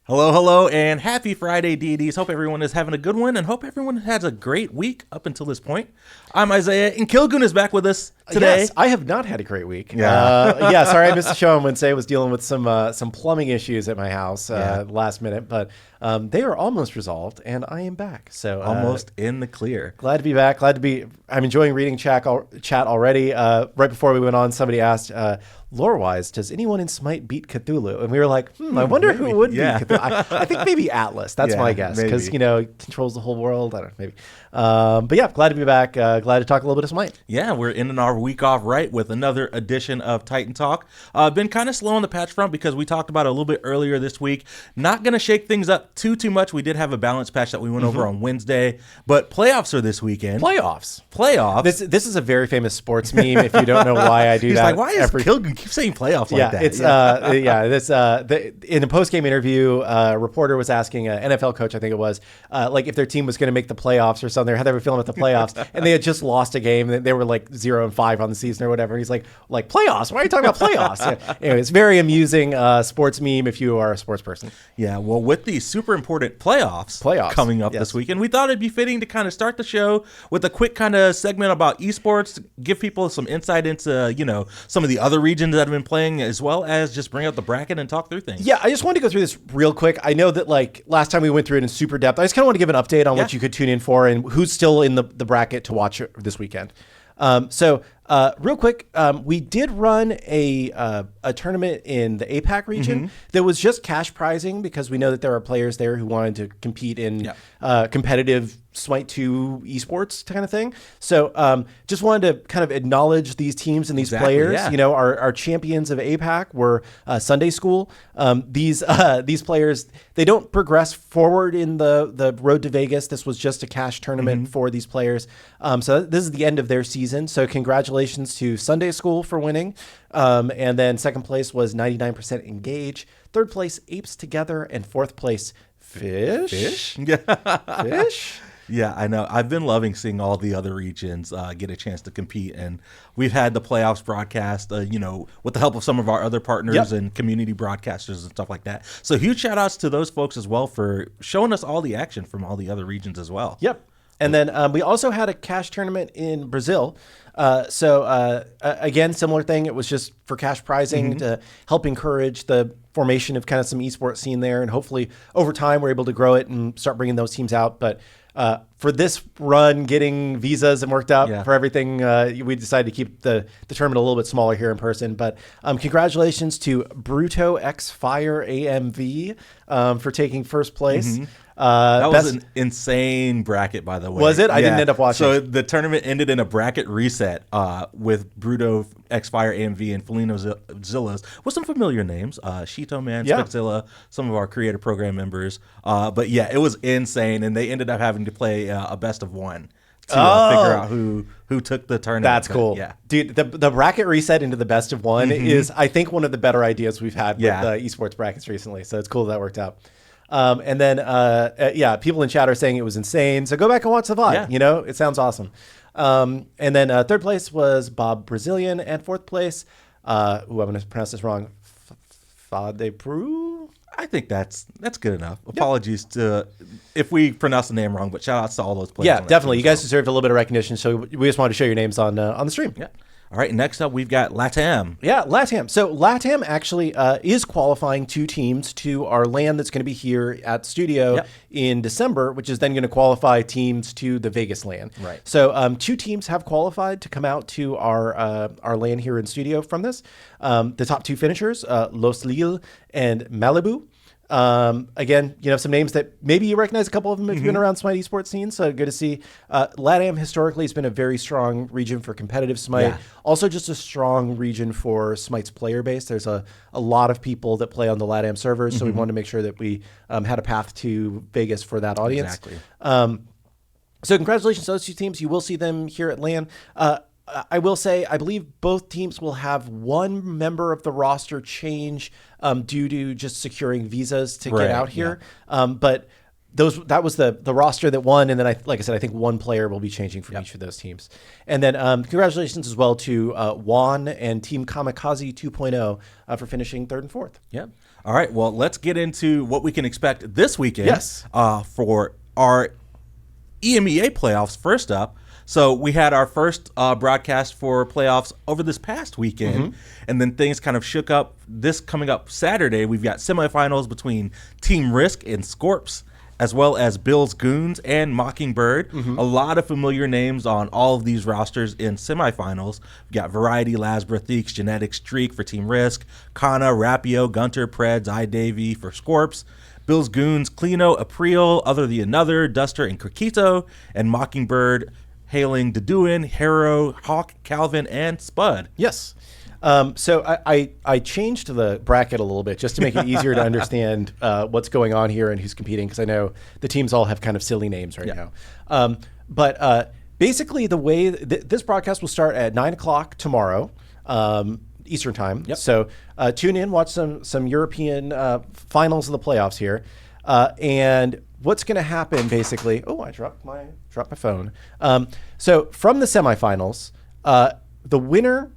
Hello, hello, and happy Friday, DDs. Hope everyone is having a good one, and hope everyone has a great week up until this point. I'm Isiah, and Killgoon is back with us today. Yes, I have not had a great week. Yeah. Sorry I missed the show on Wednesday. I was dealing with some plumbing issues at my house last minute, but they are almost resolved, and I am back. So Almost in the clear. glad to be back. I'm enjoying reading chat already. Right before we went on, somebody asked, lore-wise, does anyone in Smite beat Cthulhu? And we were like, I wonder who would beat Cthulhu. I think maybe Atlas. That's my guess, because he controls the whole world. I don't know, maybe. But yeah, glad to be back. Glad to talk a little bit of Smite. Yeah, we're ending our week off right with another edition of Titan Talk. Been kind of slow on the patch front because we talked about it a little bit earlier this week. Not going to shake things up too much. We did have a balance patch that we went over on Wednesday, but playoffs are this weekend. Playoffs. This is a very famous sports meme. If you don't know why I do He's that, like, why is Killgoon keep saying playoffs like that? It's in a post-game interview, a reporter was asking an NFL coach, I think it was, like if their team was going to make the playoffs or something, or how they were feeling about the playoffs, and they had just lost a game. They were like 0-5 on the season or whatever. And he's like playoffs? Why are you talking about playoffs? Anyway, it's very amusing sports meme if you are a sports person. Yeah, well, with the super important playoffs coming up this weekend, we thought it'd be fitting to kind of start the show with a quick kind of segment about esports, give people some insight into, some of the other regions that have been playing, as well as just bring out the bracket and talk through things. Yeah, I just wanted to go through this real quick. I know that last time we went through it in super depth. I just kind of want to give an update on what you could tune in for and who's still in the bracket to watch this weekend. Real quick, we did run a tournament in the APAC region that was just cash prizing because we know that there are players there who wanted to compete in competitive Smite 2 esports kind of thing. So just wanted to kind of acknowledge these teams and these players. Yeah. Our champions of APAC were Sunday School. These players, they don't progress forward in the road to Vegas. This was just a cash tournament for these players. So this is the end of their season. So congratulations to Sunday School for winning. And then second place was 99% Engage. Third place, Apes Together. And fourth place, Fish? Fish? Yeah, I know. I've been loving seeing all the other regions get a chance to compete. And we've had the playoffs broadcast, with the help of some of our other partners and community broadcasters and stuff like that. So huge shout outs to those folks as well for showing us all the action from all the other regions as well. Yep. And then we also had a cash tournament in Brazil. Again, similar thing. It was just for cash prizing to help encourage the formation of kind of some esports scene there. And hopefully over time, we're able to grow it and start bringing those teams out. But for this run, getting visas and worked out for everything, we decided to keep the tournament a little bit smaller here in person. But congratulations to Bruto X Fire AMV for taking first place. That was an insane bracket, by the way. Was it? I didn't end up watching. So the tournament ended in a bracket reset with Bruto, X-Fire, AMV, and Felino Zillas with some familiar names. Shito Man, Spexzilla, some of our creator program members. But yeah, it was insane, and they ended up having to play a best of one to figure out who took the tournament. That's cool. Yeah. Dude, the bracket reset into the best of one is, I think, one of the better ideas we've had with esports brackets recently. So it's cool that worked out. And then, people in chat are saying it was insane. So go back and watch the VOD. Yeah. It sounds awesome. And then third place was Bob Brazilian, and fourth place, I'm going to pronounce this wrong, Fadepru? I think that's good enough. Apologies to if we pronounce the name wrong, but shout outs to all those players. Yeah, definitely. You guys deserved a little bit of recognition, so we just wanted to show your names on the stream. Yeah. All right, next up, we've got LATAM. Yeah, LATAM. So LATAM actually is qualifying 2 teams to our LAN that's going to be here at Studio in December, which is then going to qualify teams to the Vegas LAN. Right. So 2 teams have qualified to come out to our LAN here in Studio from this. The top 2 finishers, Los Lille and Malibu. Again, some names that maybe you recognize a couple of them if you've been around Smite esports scene. So good to see. LATAM historically has been a very strong region for competitive Smite. Yeah. Also just a strong region for Smite's player base. There's a lot of people that play on the LATAM servers. So we wanted to make sure that we had a path to Vegas for that audience. Exactly. So congratulations to those 2 teams. You will see them here at LAN. I will say, I believe both teams will have one member of the roster change due to just securing visas to get out here. Yeah. But that was the roster that won, and then like I said, I think one player will be changing from each of those teams. And then congratulations as well to Juan and Team Kamikaze 2.0 for finishing 3rd and 4th. Yeah. All right, well, let's get into what we can expect this weekend. Yes. For our EMEA playoffs. First up, so we had our first broadcast for playoffs over this past weekend, and then things kind of shook up. This coming up Saturday, we've got semifinals between Team Risk and Scorps, as well as Bill's Goons and Mockingbird. A lot of familiar names on all of these rosters in semifinals. We got Variety, Lasbra, Theeks, Genetic, Streak for Team Risk, Kana, Rapio, Gunter, Preds, iDavy for Scorps, Bill's Goons, Clino, April, Other the Another, Duster, and Kokito, and Mockingbird hailing Deduin, Harrow, Hawk, Calvin, and Spud. Yes. So I changed the bracket a little bit just to make it easier to understand what's going on here and who's competing, because I know the teams all have kind of silly names right now. But basically, the way this broadcast will start at 9 o'clock tomorrow, Eastern time. So tune in, watch some European finals of the playoffs here, and what's going to happen basically? Oh, I dropped my phone. So from the semifinals, the winner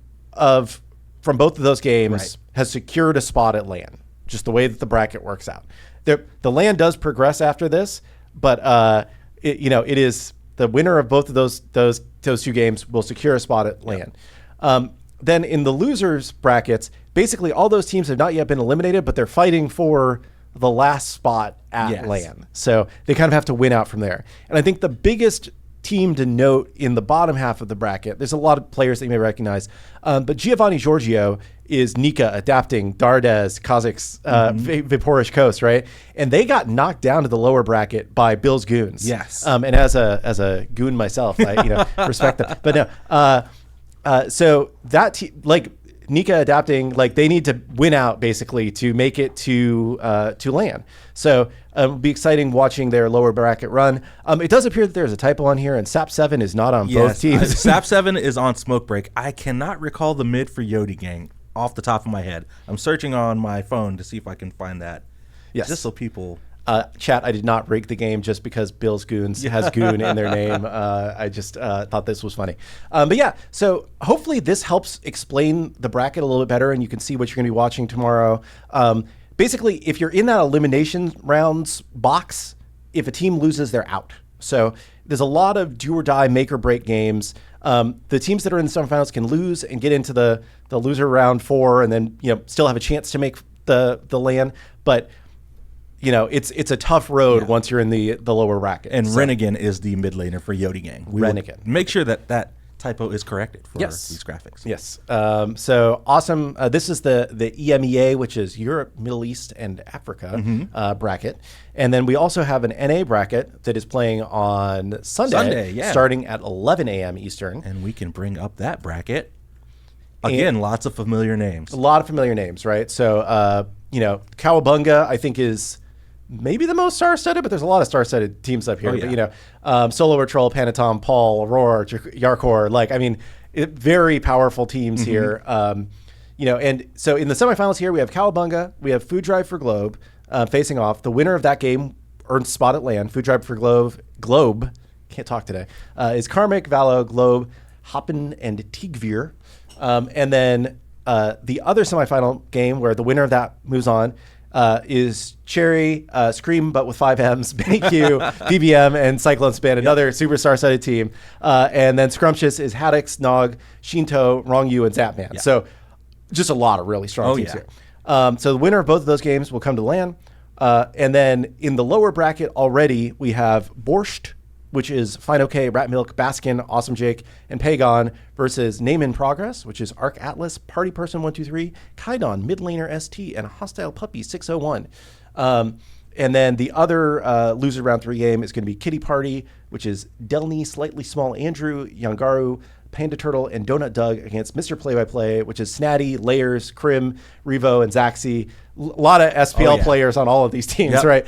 from both of those games has secured a spot at LAN, just the way that the bracket works out. The LAN does progress after this, but it is the winner of both of those two games will secure a spot at LAN. Then in the losers brackets, basically all those teams have not yet been eliminated, but they're fighting for the last spot at LAN. So they kind of have to win out from there. And I think the biggest team to note in the bottom half of the bracket, there's a lot of players that you may recognize, but Giovanni Giorgio is Nika adapting Dardez, Kazakh's Vaporish Coast, right? And they got knocked down to the lower bracket by Bill's Goons. Yes. And as a goon myself, I respect them. But no, so that Nika adapting, they need to win out basically to make it to LAN. So it'll be exciting watching their lower bracket run. It does appear that there's a typo on here, and SAP7 is not on both teams. SAP7 is on Smoke Break. I cannot recall the mid for Yodi Gang off the top of my head. I'm searching on my phone to see if I can find that. Yes. Just so people... chat, I did not rig the game just because Bill's Goons has Goon in their name. I just thought this was funny. But yeah, so hopefully this helps explain the bracket a little bit better, and you can see what you're going to be watching tomorrow. Basically, if you're in that elimination rounds box, if a team loses, they're out. So there's a lot of do or die, make or break games. The teams that are in the semifinals can lose and get into the loser round 4, and then still have a chance to make the LAN. But it's a tough road once you're in the lower bracket. And Renegade is the mid laner for Yodi Gang. Renegade. Make sure that typo is corrected for these graphics. Yes. So awesome. This is the EMEA, which is Europe, Middle East, and Africa bracket. And then we also have an NA bracket that is playing on Sunday starting at 11 a.m. Eastern. And we can bring up that bracket. Again, lots of familiar names. A lot of familiar names, right? So, Cowabunga, I think, is maybe the most star-studded, but there's a lot of star-studded teams up here. But, Solo Troll, Panatom, Paul, Aurora, Yarkor, very powerful teams here. And so in the semifinals here, we have Cowabunga, we have Food Drive for Globe facing off. The winner of that game earns spot at LAN. Food Drive for Globe, can't talk today, is Karmic, Valo, Globe, Hoppen, and Tigvir. And then the other semifinal game where the winner of that moves on is Cherry, Scream, but with 5 M's, Benny Q, PBM, and Cyclone Spin, another superstar-sided team. And then Scrumptious is Haddix, Nog, Shinto, Wrongyu, and Zapman. So just a lot of really strong teams here. So the winner of both of those games will come to LAN. And then in the lower bracket already, we have Borscht, which is Fine OK, Rat Milk, Baskin, Awesome Jake, and Pagon versus Name in Progress, which is Arc Atlas, Party Person 123, Kaidon, Mid Laner ST, and Hostile Puppy 601. And then the other loser round 3 game is going to be Kitty Party, which is Delny, Slightly Small Andrew, Yangaru, Panda Turtle, and Donut Doug against Mr. Play-by-Play, which is Snatty, Layers, Krim, Revo, and Zaxi. A lot of SPL players on all of these teams, right?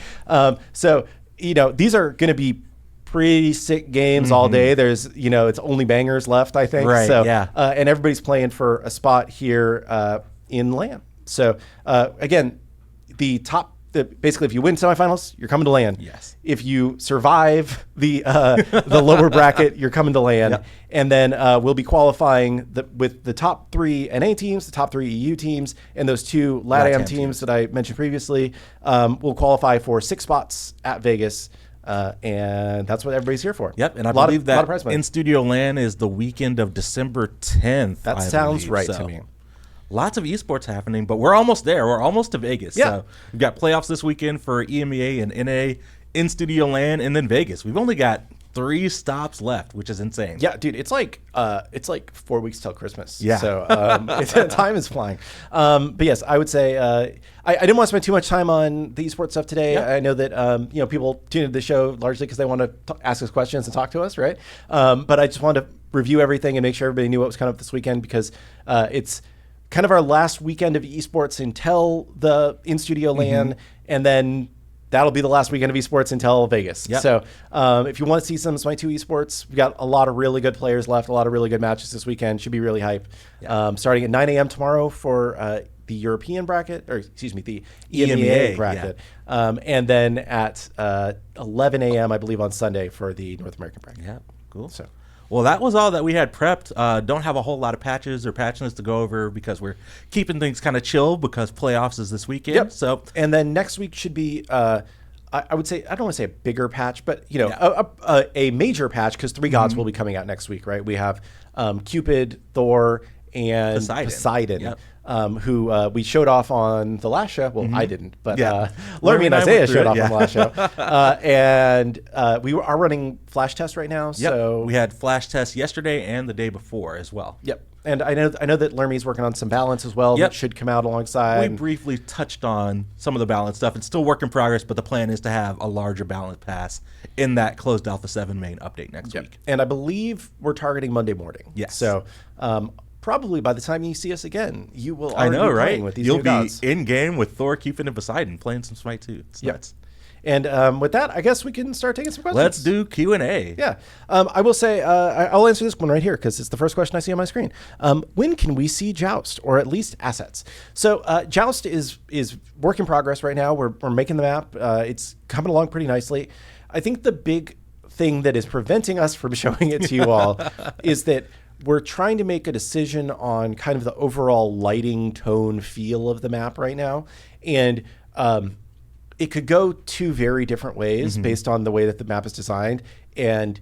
So, these are going to be pretty sick games all day. There's, it's only bangers left, I think. Right, so, and everybody's playing for a spot here in LAN. So, again, the top basically, if you win semifinals, you're coming to LAN. Yes. If you survive the lower bracket, you're coming to LAN. Yep. And then we'll be qualifying with the top 3 NA teams, the top 3 EU teams, and those 2 LATAM teams that I mentioned previously. We'll qualify for 6 spots at Vegas. And that's what everybody's here for. Yep, and I believe that In Studio LAN is the weekend of December 10th. That sounds right to me. Lots of esports happening, but we're almost there. We're almost to Vegas. Yeah. So we've got playoffs this weekend for EMEA and NA, In Studio LAN, and then Vegas. We've only got 3 stops left, which is insane. Yeah, dude, it's like 4 weeks till Christmas. Yeah. So time is flying. But yes, I would say I didn't want to spend too much time on the esports stuff today. Yeah. I know that people tune into the show largely because they want to ask us questions and talk to us, right? But I just wanted to review everything and make sure everybody knew what was coming up this weekend because it's kind of our last weekend of esports until the In Studio LAN, and then that'll be the last weekend of esports until Vegas. Yep. So if you want to see some Smite 2 esports, we've got a lot of really good players left, a lot of really good matches this weekend. Should be really hype. Yeah. Starting at 9 a.m. tomorrow for the European bracket, or excuse me, the EMEA bracket. Yeah. And then at 11 a.m., I believe, on Sunday for the North American bracket. Yeah, cool. So. Well, that was all that we had prepped. Don't have a whole lot of patches or patch notes to go over because we're keeping things kind of chill because playoffs is this weekend. Yep. So, and then next week should be, I would say, I don't want to say a bigger patch, but a major patch because 3 gods will be coming out next week, right? We have Cupid, Thor, and Poseidon. Yep. Who we showed off on the last show. Well, I didn't, but Lermy and Isiah showed off on the last show. And we are running flash tests right now. Yep. So we had flash tests yesterday and the day before as well. Yep. And I know that Lermy's working on some balance as well. Yep. That should come out alongside. We briefly touched on some of the balance stuff. It's still work in progress, but the plan is to have a larger balance pass in that closed Alpha 7 main update next week. And I believe we're targeting Monday morning. Yes. So probably by the time you see us again, you will already be playing with these You'll new be gods. in game with Thor, Cupid, and Poseidon playing some Smite 2. It's nuts. And with that, I guess we can start taking some questions. Let's do Q&A. Yeah. I will say, I'll answer this one right here because it's the first question I see on my screen. When can we see Joust, or at least assets? So Joust is work in progress right now. We're making the map. It's coming along pretty nicely. I think the big thing that is preventing us from showing it to you all is that we're trying to make a decision on kind of the overall lighting, tone, feel of the map right now. And it could go 2 very different ways based on the way that the map is designed. And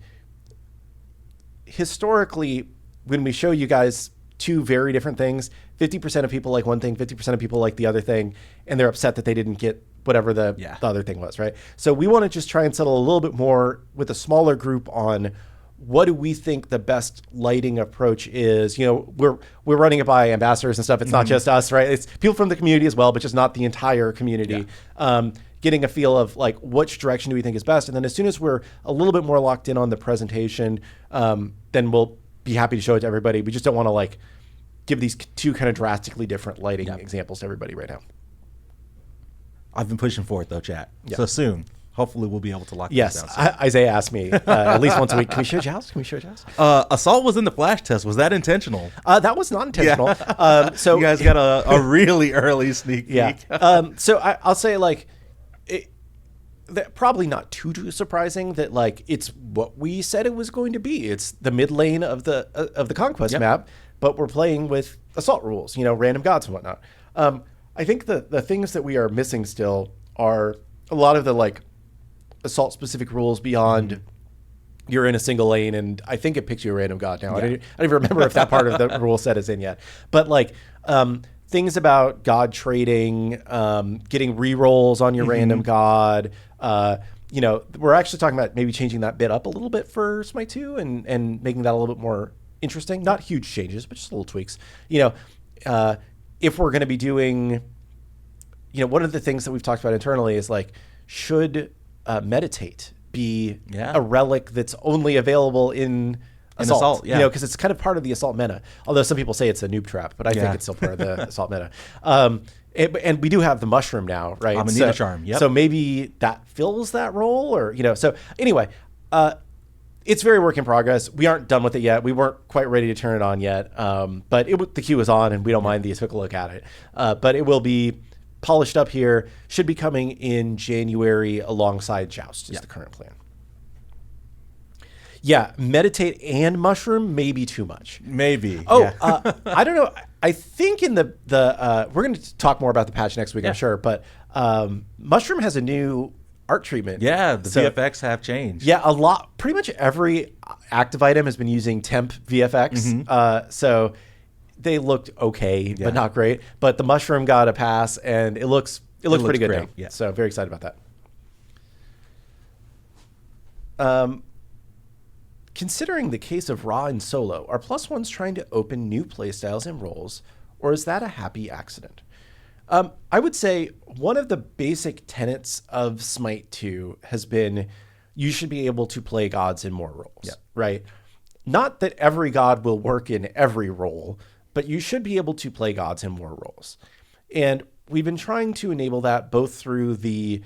historically, when we show you guys 2 very different things, 50% of people like one thing, 50% of people like the other thing, and they're upset that they didn't get whatever the other thing was, right? So we want to just try and settle a little bit more with a smaller group on what do we think the best lighting approach is. We're running it by ambassadors and stuff. It's not just us, right? It's people from the community as well, but just not the entire community. Getting a feel of like which direction do we think is best. And then as soon as we're a little bit more locked in on the presentation, then we'll be happy to show it to everybody. We just don't want to like give these 2 kind of drastically different lighting examples to everybody right now. I've been pushing for it though, chat. So soon, hopefully we'll be able to lock this down. Yes, Isiah asked me at least once a week, can we show Joust? Can we show Joust? Assault was in the flash test. Was that intentional? That was not intentional. So you guys got a really early sneak peek. So I'll say like, probably not too surprising that like it's what we said it was going to be. It's the mid lane of the Conquest map, but we're playing with Assault rules, random gods and whatnot. I think the things that we are missing still are a lot of the like Assault specific rules beyond you're in a single lane and I think it picks you a random god now. I don't even remember if that part of the rule set is in yet. But like things about god trading, getting rerolls on your random god. We're actually talking about maybe changing that bit up a little bit for Smite 2 and making that a little bit more interesting. Not huge changes, but just little tweaks. If we're going to be doing, one of the things that we've talked about internally is like, should meditate be a relic that's only available in Assault? Because it's kind of part of the Assault meta. Although some people say it's a noob trap, but I think it's still part of the Assault meta. And we do have the mushroom now, right? Amanita charm. Yep. So maybe that fills that role, or So anyway, it's very work in progress. We aren't done with it yet. We weren't quite ready to turn it on yet. But the queue is on, and we don't mind the quick look at it. But it will be polished up here. Should be coming in January alongside Joust is the current plan. Yeah, meditate and mushroom may be too much. Maybe. I don't know. I think in the we're going to talk more about the patch next week, I'm sure. But mushroom has a new art treatment. Yeah, the VFX have changed. Yeah, a lot. Pretty much every active item has been using temp VFX. So they looked okay, but not great. But the mushroom got a pass, and it looks pretty good great. now. Yeah. So very excited about that. Considering the case of Ra and Solo, are +1s trying to open new playstyles and roles, or is that a happy accident? I would say one of the basic tenets of Smite 2 has been you should be able to play gods in more roles, right? Not that every god will work in every role, but you should be able to play gods in more roles. And we've been trying to enable that both through the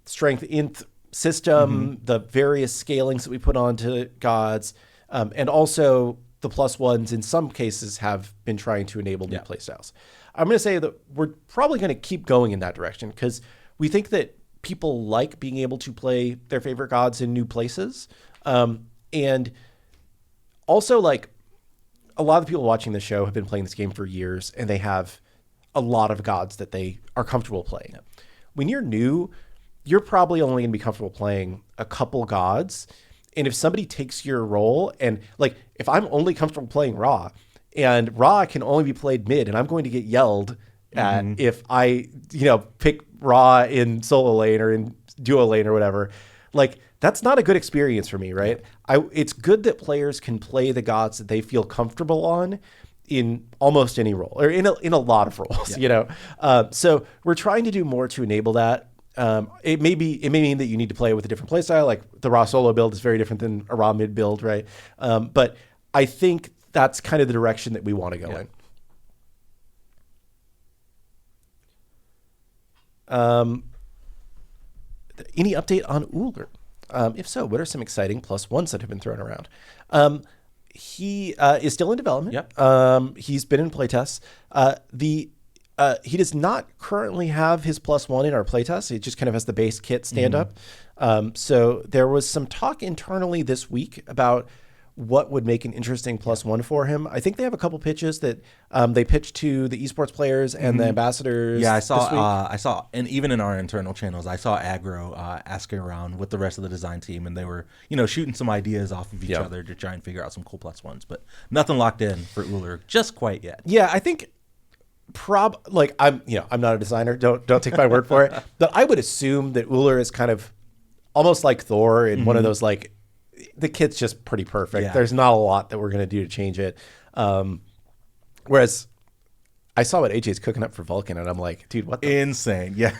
strength inth system, the various scalings that we put onto gods, and also the +1s in some cases have been trying to enable new playstyles. I'm going to say that we're probably going to keep going in that direction because we think that people like being able to play their favorite gods in new places. And also, like, a lot of the people watching the show have been playing this game for years, and they have a lot of gods that they are comfortable playing. When you're new, you're probably only going to be comfortable playing a couple gods. And if somebody takes your role, and like, if I'm only comfortable playing Ra, and Ra can only be played mid, and I'm going to get yelled at if I, pick Ra in solo lane or in duo lane or whatever, like, that's not a good experience for me, right? It's good that players can play the gods that they feel comfortable on in almost any role, or in a lot of roles, So we're trying to do more to enable that. It may mean that you need to play with a different playstyle, like the Ra solo build is very different than a Ra mid build, right? But I think that's kind of the direction that we want to go in. Any update on Uller? If so, what are some exciting +1s that have been thrown around? He is still in development. He's been in playtests. He does not currently have his +1 in our playtest. It just kind of has the base kit stand up. So there was some talk internally this week about what would make an interesting +1 for him. I think they have a couple pitches that they pitched to the esports players and the ambassadors. Yeah, I saw, and even in our internal channels, I saw Aggro asking around with the rest of the design team, and they were, shooting some ideas off of each other to try and figure out some cool +1s, but nothing locked in for Uller just quite yet. Yeah, I think I'm not a designer. Don't take my word for it, but I would assume that Uller is kind of almost like Thor in one of those, like, the kit's just pretty perfect. Yeah. There's not a lot that we're going to do to change it. Whereas I saw what AJ's cooking up for Vulcan, and I'm like, dude, what the? Insane. Yeah.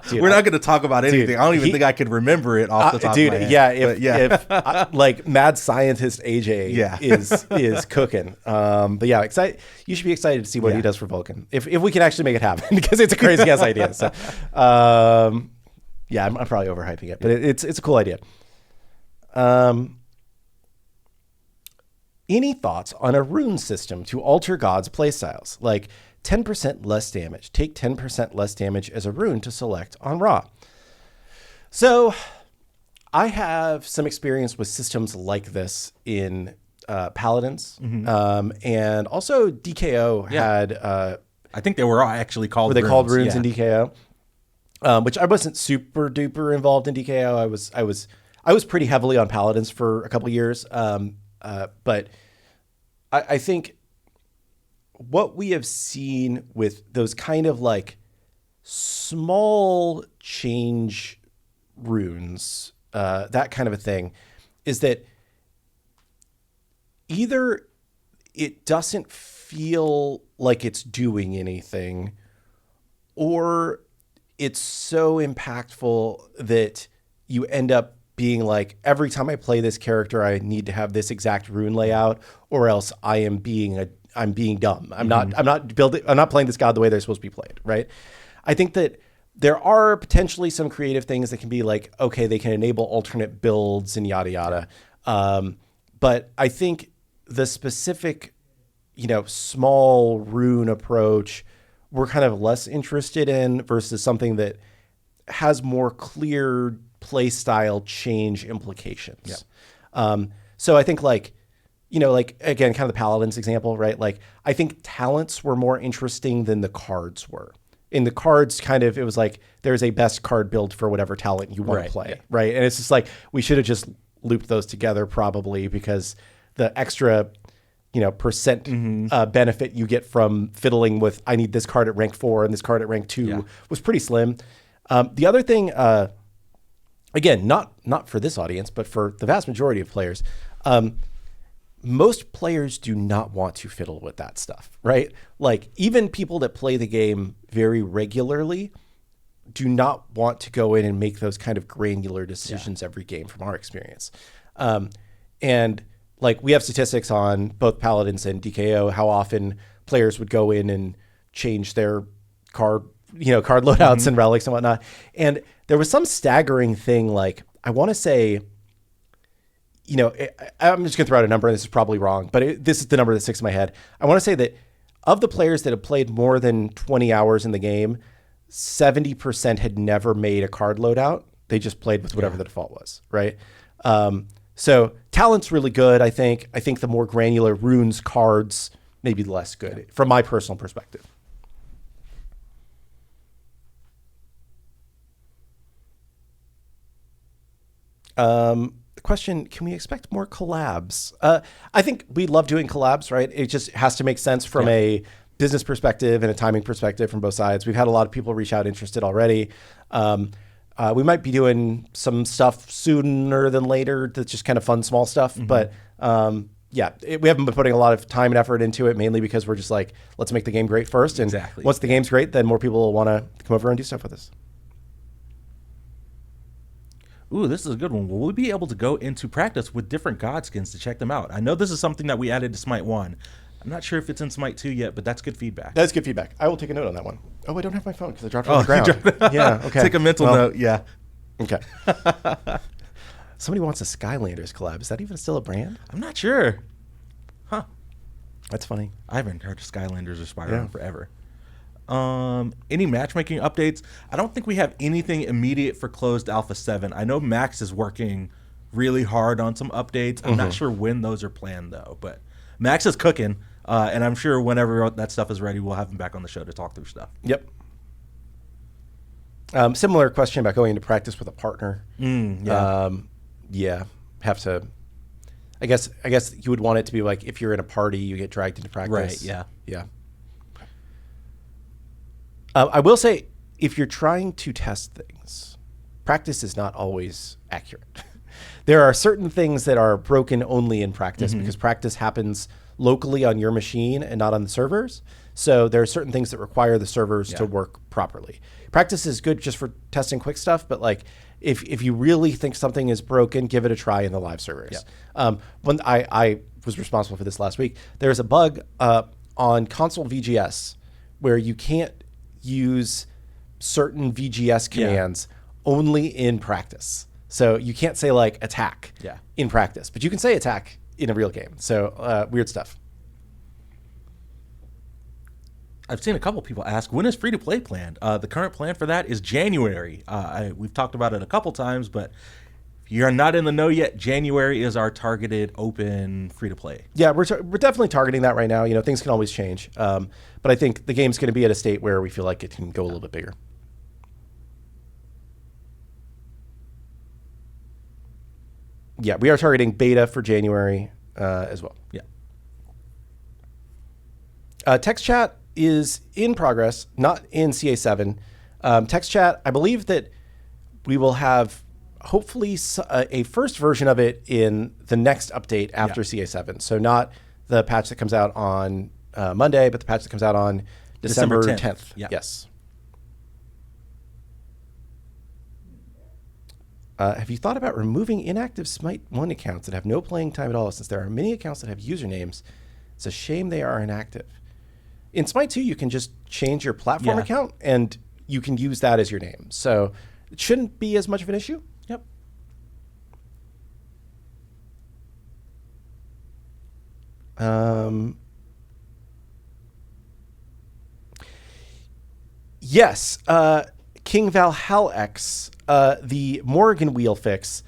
Dude, we're not going to talk about anything. Dude, I don't even think I could remember it off the top of my head. Yeah. If like mad scientist AJ is cooking. But yeah, you should be excited to see what he does for Vulcan. If we can actually make it happen, because it's a crazy ass idea. So, I'm probably overhyping it, but it's a cool idea. Any thoughts on a rune system to alter gods' playstyles, like 10% less damage? Take 10% less damage as a rune to select on Ra. So I have some experience with systems like this in Paladins, and also DKO had. I think they were actually called. Were they called runes in DKO? Which I wasn't super duper involved in DKO. I was pretty heavily on Paladins for a couple of years. But I think what we have seen with those kind of like small change runes, that kind of a thing, is that either it doesn't feel like it's doing anything, or it's so impactful that you end up being like, every time I play this character, I need to have this exact rune layout, or else I'm being dumb. I'm not playing this god the way they're supposed to be played, right? I think that there are potentially some creative things that can be like, okay, they can enable alternate builds and yada yada. But I think the specific, small rune approach, we're kind of less interested in versus something that has more clear play style change implications. So I think like, like again, kind of the Paladins example, right? Like I think talents were more interesting than the cards were. In the cards, kind of, it was like there's a best card build for whatever talent you want to play, right? And it's just like we should have just looped those together probably because the extra, percent benefit you get from fiddling with I need this card at rank 4 and this card at rank 2 was pretty slim. The other thing, again, not for this audience, but for the vast majority of players, most players do not want to fiddle with that stuff, right? Like even people that play the game very regularly do not want to go in and make those kind of granular decisions every game from our experience. And like we have statistics on both Paladins and DKO, how often players would go in and change their card loadouts and relics and whatnot. And there was some staggering thing, like I want to say, I'm just going to throw out a number, and this is probably wrong, but this is the number that sticks in my head. I want to say that of the players that have played more than 20 hours in the game, 70% had never made a card loadout. They just played with whatever the default was, right? So talent's really good, I think. I think the more granular runes, cards, maybe less good from my personal perspective. Question, can we expect more collabs? I think we love doing collabs, right? It just has to make sense from a business perspective and a timing perspective from both sides. We've had a lot of people reach out interested already. We might be doing some stuff sooner than later that's just kind of fun, small stuff. But we haven't been putting a lot of time and effort into it, mainly because we're just like, let's make the game great first. And once the game's great, then more people will want to come over and do stuff with us. Ooh, this is a good one. Will we be able to go into practice with different god skins to check them out? I know this is something that we added to Smite 1. I'm not sure if it's in Smite 2 yet, but that's good feedback. That's good feedback. I will take a note on that one. Oh, I don't have my phone because I dropped it on the ground. Yeah, okay. Take a mental note, Okay. Somebody wants a Skylanders collab. Is that even still a brand? I'm not sure. Huh. That's funny. I haven't heard of Skylanders or Spyro in forever. Any matchmaking updates? I don't think we have anything immediate for closed Alpha 7. I know Max is working really hard on some updates. I'm not sure when those are planned, though. But Max is cooking, and I'm sure whenever that stuff is ready, we'll have him back on the show to talk through stuff. Yep. Similar question about going into practice with a partner. Have to. I guess you would want it to be like if you're in a party, you get dragged into practice. Right. Yeah. Yeah. I will say, if you're trying to test things, practice is not always accurate. There are certain things that are broken only in practice because practice happens locally on your machine and not on the servers. So there are certain things that require the servers to work properly. Practice is good just for testing quick stuff, but like if you really think something is broken, give it a try in the live servers. When I was responsible for this last week, there's a bug on console VGS where you can't use certain VGS commands only in practice. So you can't say like attack in practice, but you can say attack in a real game. So weird stuff. I've seen a couple people ask, when is free-to-play planned? The current plan for that is January. We've talked about it a couple times, but if you're not in the know yet, January is our targeted open free-to-play. Yeah, we're definitely targeting that right now. You know, things can always change. But I think the game's going to be at a state where we feel like it can go a little bit bigger. Yeah, we are targeting beta for January as well. Yeah. Text chat is in progress, not in CA7. Text chat, I believe that we will have hopefully a first version of it in the next update after CA7. So not the patch that comes out on Monday, but the patch that comes out on December 10th. Yes. Have you thought about removing inactive Smite 1 accounts that have no playing time at all, since there are many accounts that have usernames? It's a shame they are inactive. In Smite 2, you can just change your platform account, and you can use that as your name. So it shouldn't be as much of an issue. Yep. Yes. King Valhalla X, the Morrigan wheel fix,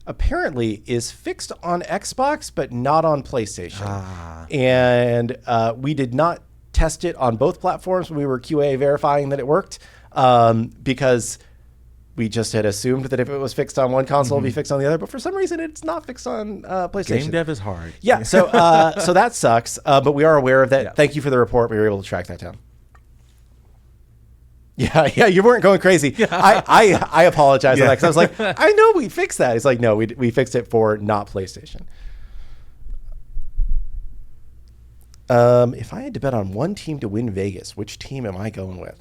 apparently is fixed on Xbox, but not on PlayStation. And we did not test it on both platforms when we were QA verifying that it worked, because we just had assumed that if it was fixed on one console, it'd be fixed on the other. But for some reason, it's not fixed on PlayStation. Game dev is hard. Yeah, so so that sucks. But we are aware of that. Yeah. Thank you for the report. We were able to track that down. Yeah, you weren't going crazy. Yeah. I apologize on that because I was like, I know we fixed that. It's like, no, we fixed it for not PlayStation. If I had to bet on one team to win Vegas, which team am I going with?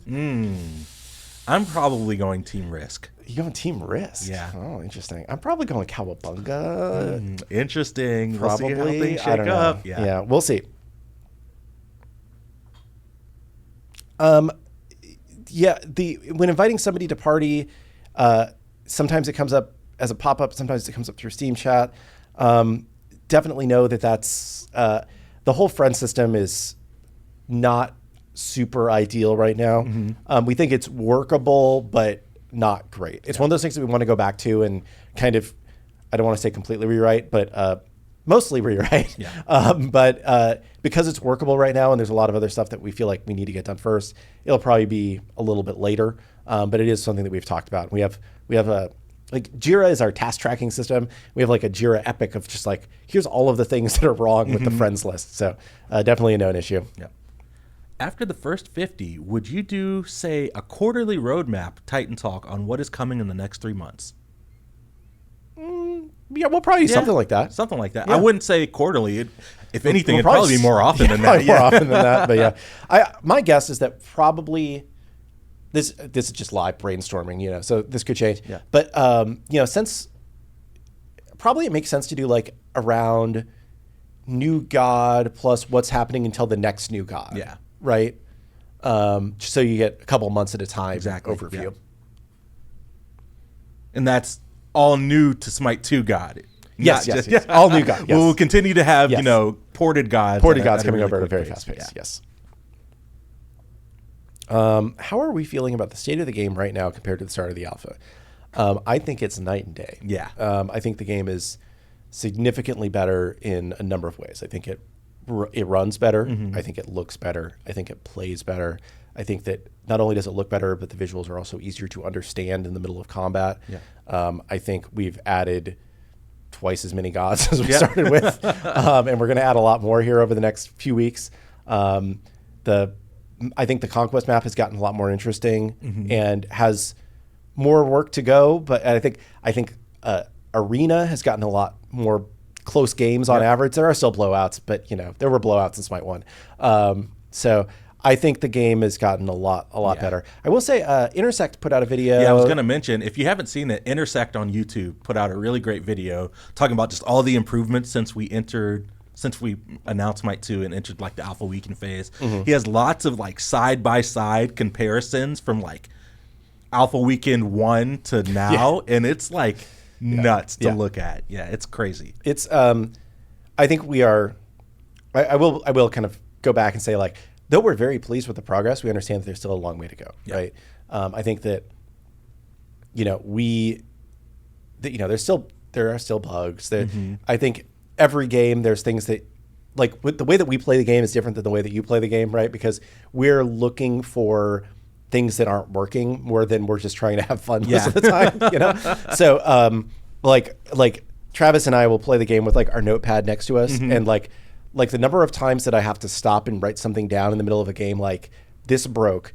I'm probably going Team Risk. You going Team Risk? Yeah. Oh, interesting. I'm probably going Cowabunga. Interesting. Probably. We'll see how things shake up. Yeah, we'll see. Yeah, when inviting somebody to party, sometimes it comes up as a pop-up. Sometimes it comes up through Steam chat. Definitely know that's the whole friend system is not super ideal right now. We think it's workable, but not great. It's one of those things that we want to go back to and kind of, I don't want to say completely rewrite, but mostly rewrite. But because it's workable right now and there's a lot of other stuff that we feel like we need to get done first, it'll probably be a little bit later. But it is something that we've talked about. We have a, like, Jira is our task tracking system. We have like a Jira epic of just like, here's all of the things that are wrong with the friends list. So definitely a known issue. Yeah. After the first 50, would you do, say, a quarterly roadmap Titan Talk on what is coming in the next 3 months? Yeah, we'll probably do something like that. Something like that. Yeah. I wouldn't say quarterly. If anything, it'd probably be more often than that. More often than that. But yeah, my guess is that probably this is just live brainstorming, so this could change. Yeah. But since probably it makes sense to do like around new god plus what's happening until the next new god. Yeah. Right. Just so you get a couple months at a time. Exactly. Overview. Yeah. And that's all new to Smite 2 God. Yes. All new God. Yes. We'll continue to have, ported gods. Ported gods coming over at a very fast pace. Yes. How are we feeling about the state of the game right now compared to the start of the alpha? I think it's night and day. Yeah. I think the game is significantly better in a number of ways. I think it runs better. I think it looks better. I think it plays better. I think that not only does it look better, but the visuals are also easier to understand in the middle of combat. Yeah. I think we've added twice as many gods as we started with, and we're going to add a lot more here over the next few weeks. I think the Conquest map has gotten a lot more interesting and has more work to go, but I think Arena has gotten a lot more close games on average. There are still blowouts, but there were blowouts in Smite 1. So I think the game has gotten a lot better. I will say Intersect put out a video. Yeah, I was going to mention, if you haven't seen it, Intersect on YouTube put out a really great video talking about just all the improvements since we announced Smite 2 and entered like the alpha weekend phase. He has lots of like side-by-side comparisons from like alpha weekend 1 to now, and it's like nuts to look at. Yeah, it's crazy. It's I think we are I will kind of go back and say, like, though we're very pleased with the progress, we understand that there's still a long way to go, right? I think that there are still bugs that I think every game there's things that, like, with the way that we play the game is different than the way that you play the game, right? Because we're looking for things that aren't working more than we're just trying to have fun most of the time, So like Travis and I will play the game with like our notepad next to us, and like the number of times that I have to stop and write something down in the middle of a game, like this broke,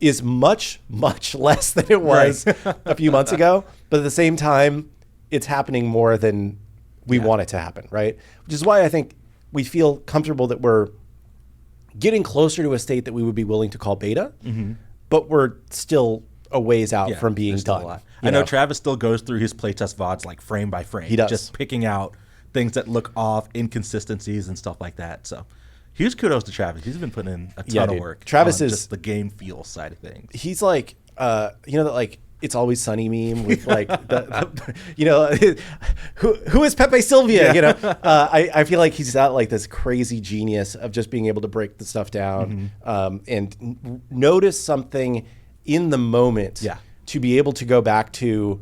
is much, much less than it was a few months ago. But at the same time, it's happening more than we want it to happen, right? Which is why I think we feel comfortable that we're getting closer to a state that we would be willing to call beta, but we're still a ways out from being done. I know Travis still goes through his playtest VODs like frame by frame. He does. Just picking out things that look off, inconsistencies and stuff like that. So huge kudos to Travis. He's been putting in a ton of work. Travis is just the game feel side of things. He's like, that like It's Always Sunny meme with like who is Pepe Silvia? I feel like he's got like this crazy genius of just being able to break the stuff down and notice something in the moment to be able to go back to,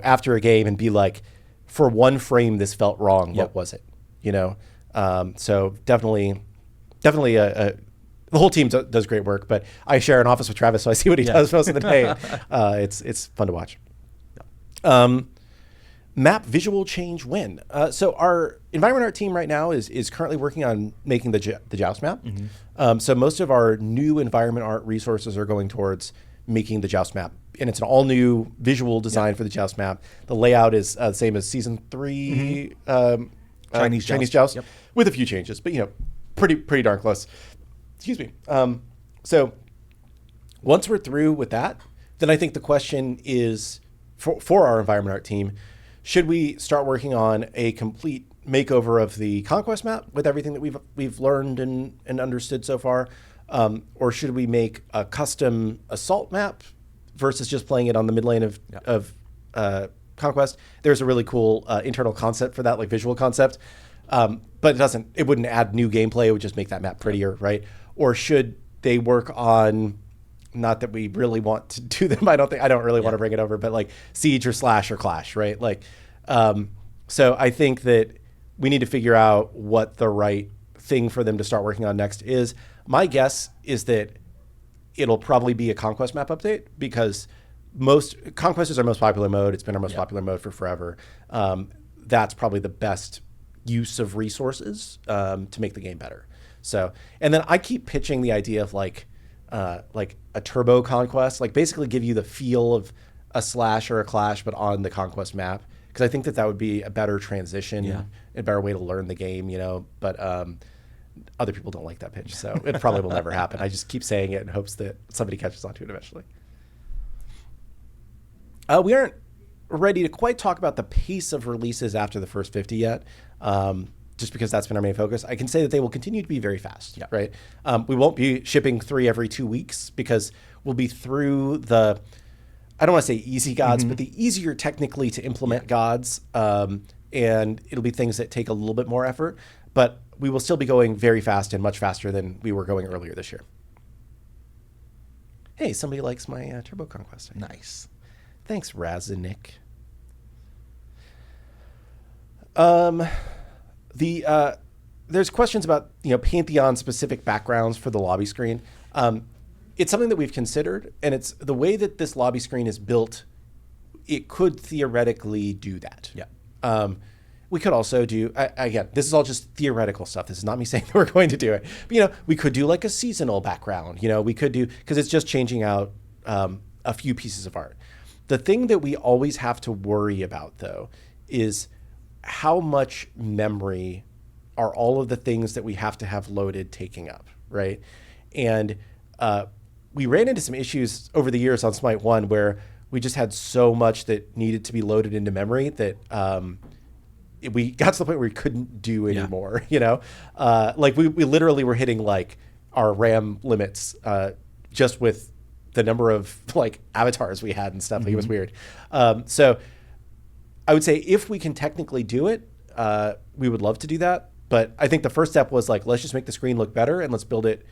after a game and be like, for one frame, this felt wrong. What was it? So definitely the whole team does great work, but I share an office with Travis, so I see what he does most of the day. It's fun to watch. Map visual change when? So our environment art team right now is currently working on making the Joust map. So most of our new environment art resources are going towards making the Joust map. And it's an all new visual design for the Joust map. The layout is the same as season 3 Chinese Joust with a few changes, but pretty darn close. Excuse me. So once we're through with that, then I think the question is for our environment art team, should we start working on a complete makeover of the Conquest map with everything that we've learned and understood so far? Or should we make a custom assault map versus just playing it on the mid lane of Conquest? There's a really cool internal concept for that, like visual concept. But it wouldn't add new gameplay. It would just make that map prettier, right? Or should they work on, not that we really want to do them, I don't really want to bring it over, but like Siege or Slash or Clash, right? Like, so I think that we need to figure out what the right thing for them to start working on next is. My guess is that it'll probably be a Conquest map update, because Conquest is our most popular mode. It's been our most popular mode for forever. That's probably the best use of resources to make the game better. So, and then I keep pitching the idea of like a turbo Conquest, like basically give you the feel of a Slash or a Clash, but on the Conquest map. Because I think that would be a better transition, a better way to learn the game, but other people don't like that pitch. So it probably will never happen. I just keep saying it in hopes that somebody catches on to it eventually. We aren't ready to quite talk about the pace of releases after the first 50 yet. Just because that's been our main focus. I can say that they will continue to be very fast, right? We won't be shipping 3 every 2 weeks, because we'll be through the, I don't want to say easy gods, but the easier technically to implement gods. And it'll be things that take a little bit more effort, but we will still be going very fast and much faster than we were going earlier this year. Hey, somebody likes my Turbo Conquest. Nice. Thanks, Razanik. There's questions about Pantheon specific backgrounds for the lobby screen. It's something that we've considered, and it's the way that this lobby screen is built. It could theoretically do that. We could also do, again, this is all just theoretical stuff. This is not me saying that we're going to do it. But, we could do like a seasonal background. We could do, because it's just changing out a few pieces of art. The thing that we always have to worry about, though, is how much memory are all of the things that we have to have loaded taking up, right? And we ran into some issues over the years on Smite 1 where we just had so much that needed to be loaded into memory that we got to the point where we couldn't do anymore, Like we literally were hitting like our RAM limits just with the number of like avatars we had and stuff. Like it was weird. So I would say if we can technically do it, we would love to do that. But I think the first step was like, let's just make the screen look better and let's build it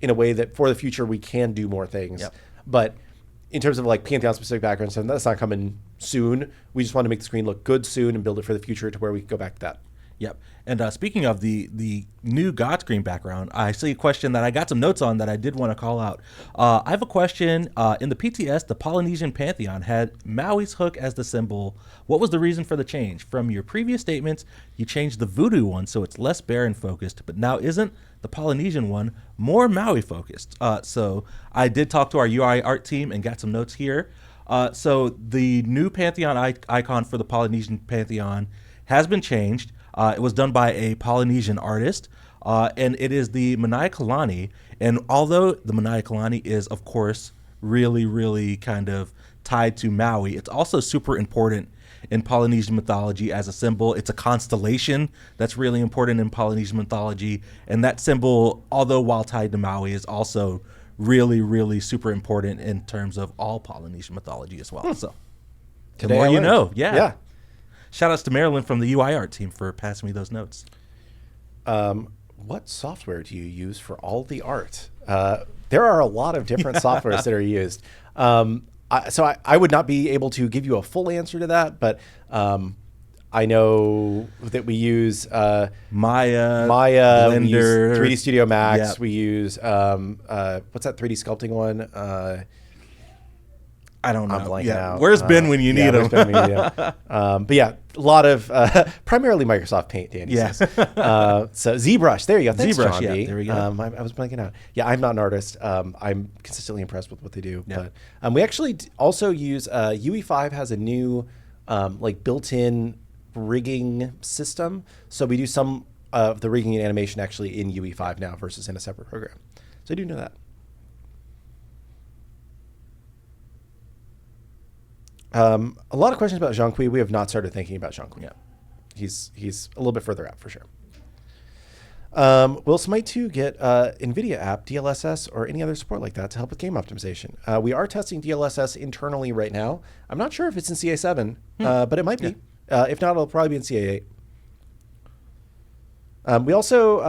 in a way that for the future we can do more things. But in terms of like Pantheon specific backgrounds, that's not coming soon. We just want to make the screen look good soon and build it for the future to where we can go back to that. Yep. And speaking of the new God screen background, I see a question that I got some notes on that I did want to call out. I have a question. In the PTS, the Polynesian Pantheon had Maui's hook as the symbol. What was the reason for the change? From your previous statements, you changed the voodoo one so it's less Baron focused, but now isn't the Polynesian one more Maui focused? So I did talk to our UI art team and got some notes here. So the new Pantheon icon for the Polynesian Pantheon has been changed. It was done by a Polynesian artist, and it is the Manaikalani. And although the Manaikalani is, of course, really, really kind of tied to Maui, it's also super important in Polynesian mythology as a symbol. It's a constellation that's really important in Polynesian mythology. And that symbol, although while tied to Maui, is also really, really super important in terms of all Polynesian mythology as well. So the more you know. Yeah. Shout outs to Marilyn from the UI art team for passing me those notes. What software do you use for all the art? There are a lot of different softwares that are used. I would not be able to give you a full answer to that, but I know that we use Maya, Blender, we use 3D Studio Max. Yep. We use what's that 3D sculpting one? I don't know. I'm blanking out. Where's Ben when you need him? But yeah, a lot of primarily Microsoft Paint, Danny says. So ZBrush, there you go. Thanks, ZBrush, John B. there we go. I was blanking out. Yeah, I'm not an artist. I'm consistently impressed with what they do. Yeah. But we actually also use UE5 has a new like built-in rigging system. So we do some of the rigging and animation actually in UE5 now versus in a separate program. So I do know that. A lot of questions about Jean-Qui. We have not started thinking about Jean-Qui yet. He's a little bit further out for sure. Will Smite 2 get Nvidia app, DLSS, or any other support like that to help with game optimization? We are testing DLSS internally right now. I'm not sure if it's in CA7, but it might be. If not, it'll probably be in CA8. We also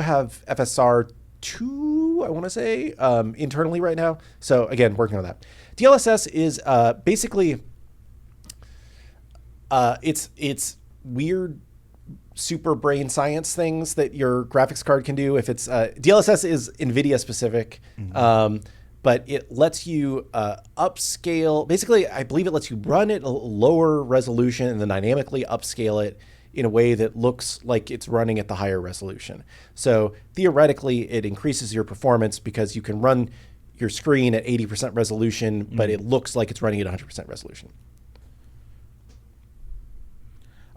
have FSR2, I want to say, internally right now. So again, working on that. DLSS is basically it's weird super brain science things that your graphics card can do. If it's DLSS is NVIDIA specific, but it lets you upscale. Basically, I believe it lets you run it a lower resolution and then dynamically upscale it in a way that looks like it's running at the higher resolution. So theoretically, it increases your performance because you can run your screen at 80% resolution, but it looks like it's running at 100% resolution.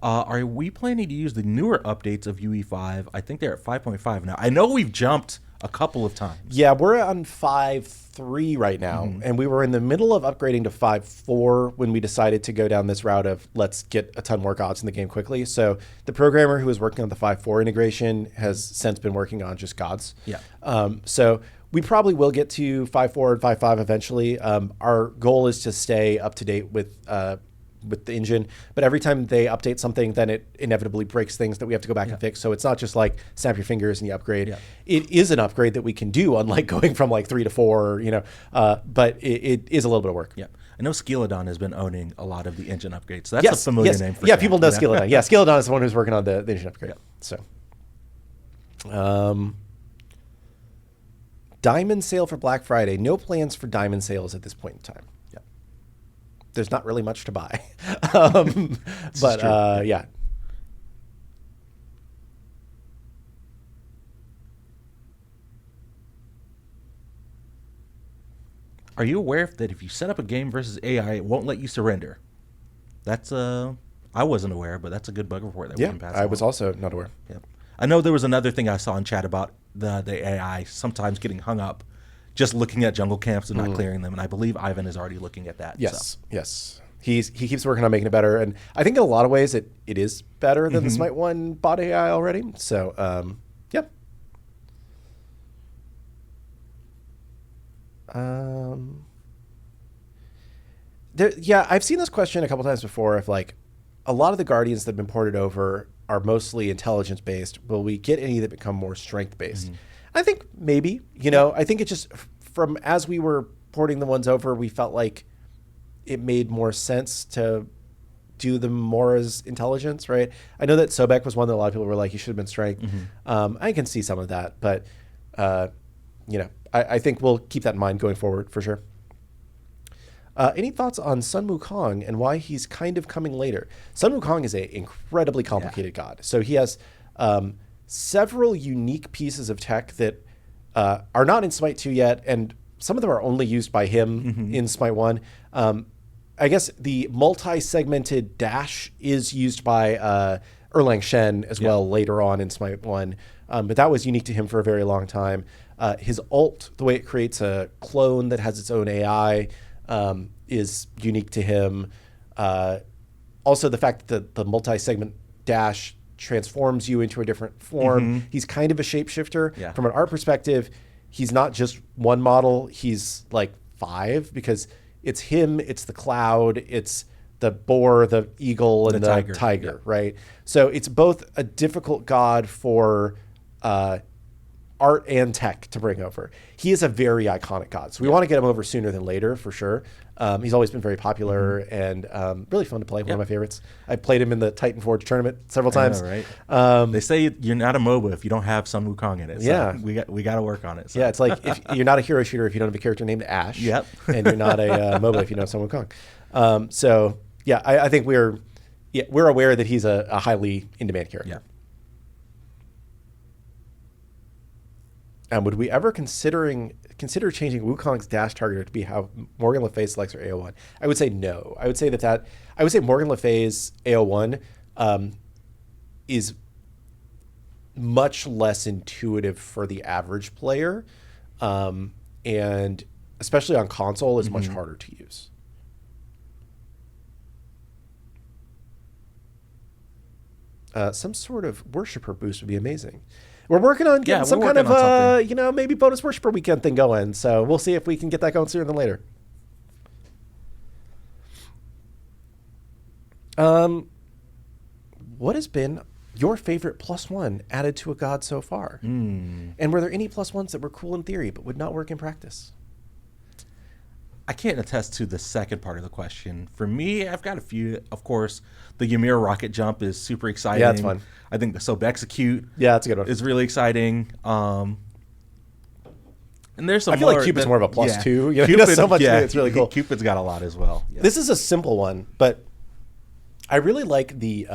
Are we planning to use the newer updates of UE5? I think they're at 5.5 now. I know we've jumped a couple of times. Yeah, we're on 5.3 right now, and we were in the middle of upgrading to 5.4 when we decided to go down this route of let's get a ton more gods in the game quickly. So the programmer who was working on the 5.4 integration has since been working on just gods. Yeah. So we probably will get to 5.4 and 5.5 eventually. Our goal is to stay up to date with the engine, but every time they update something, then it inevitably breaks things that we have to go back and fix. So it's not just like snap your fingers and you upgrade. Yeah. It is an upgrade that we can do, unlike going from like 3 to 4, but it is a little bit of work. Yeah. I know Skilodon has been owning a lot of the engine upgrades. So that's a familiar name for people know Skilodon. Yeah, Skilodon is the one who's working on the engine upgrade. Yeah. So, Diamond sale for Black Friday. No plans for diamond sales at this point in time. Yeah. There's not really much to buy. But yeah. Are you aware that if you set up a game versus AI, it won't let you surrender? That's I wasn't aware, but that's a good bug report that we can pass. I was also not aware. Yeah. I know there was another thing I saw in chat about the AI sometimes getting hung up just looking at jungle camps and not clearing them, and I believe Ivan is already looking at that. Yes, yes. He keeps working on making it better, and I think in a lot of ways it is better than the Smite 1 bot AI already. So, yep. I've seen this question a couple times before of like, a lot of the Guardians that have been ported over are mostly intelligence based. Will we get any that become more strength based? I think maybe, I think it just from as we were porting the ones over, we felt like it made more sense to do them more as intelligence, right? I know that Sobek was one that a lot of people were like, he should have been strength. I can see some of that, but I think we'll keep that in mind going forward for sure. Any thoughts on Sun Wukong and why he's kind of coming later? Sun Wukong is an incredibly complicated god. So he has several unique pieces of tech that are not in Smite 2 yet, and some of them are only used by him in Smite 1. I guess the multi-segmented dash is used by Erlang Shen as well later on in Smite 1, but that was unique to him for a very long time. His ult, the way it creates a clone that has its own AI, is unique to him. Also, the fact that the multi-segment dash transforms you into a different form. He's kind of a shapeshifter. Yeah. From an art perspective, he's not just one model. He's like 5 because it's him, it's the cloud, it's the boar, the eagle, and the tiger, right? So it's both a difficult god for art and tech to bring over. He is a very iconic god, so we want to get him over sooner than later for sure. He's always been very popular and really fun to play. One of my favorites. I played him in the Titan Forge tournament several times. Right? They say you're not a MOBA if you don't have some Wukong in it. So we got to work on it. So. Yeah, it's like if you're not a hero shooter if you don't have a character named Ash. Yep. And you're not a MOBA if you don't have some Wukong. So yeah, I think we're aware that he's a highly in-demand character. Yeah. Would we ever consider changing Wukong's dash targeter to be how Morgan Le Fay selects her AO1? I would say no. I would say Morgan Le Fay's AO1 is much less intuitive for the average player, and especially on console is much harder to use. Some sort of worshiper boost would be amazing. We're working on getting some kind of, maybe bonus worshiper weekend thing going. So we'll see if we can get that going sooner than later. What has been your favorite +1 added to a god so far? And were there any +1s that were cool in theory but would not work in practice? I can't attest to the second part of the question. For me, I've got a few. Of course, the Ymir rocket jump is super exciting. Yeah, it's fun. I think the Sob Execute that's a good one. Is really exciting. And there's some I feel like Cupid's more of a +2. Cupid, he does so much. It's really cool. Cupid's got a lot as well. Yeah. This is a simple one, but I really like the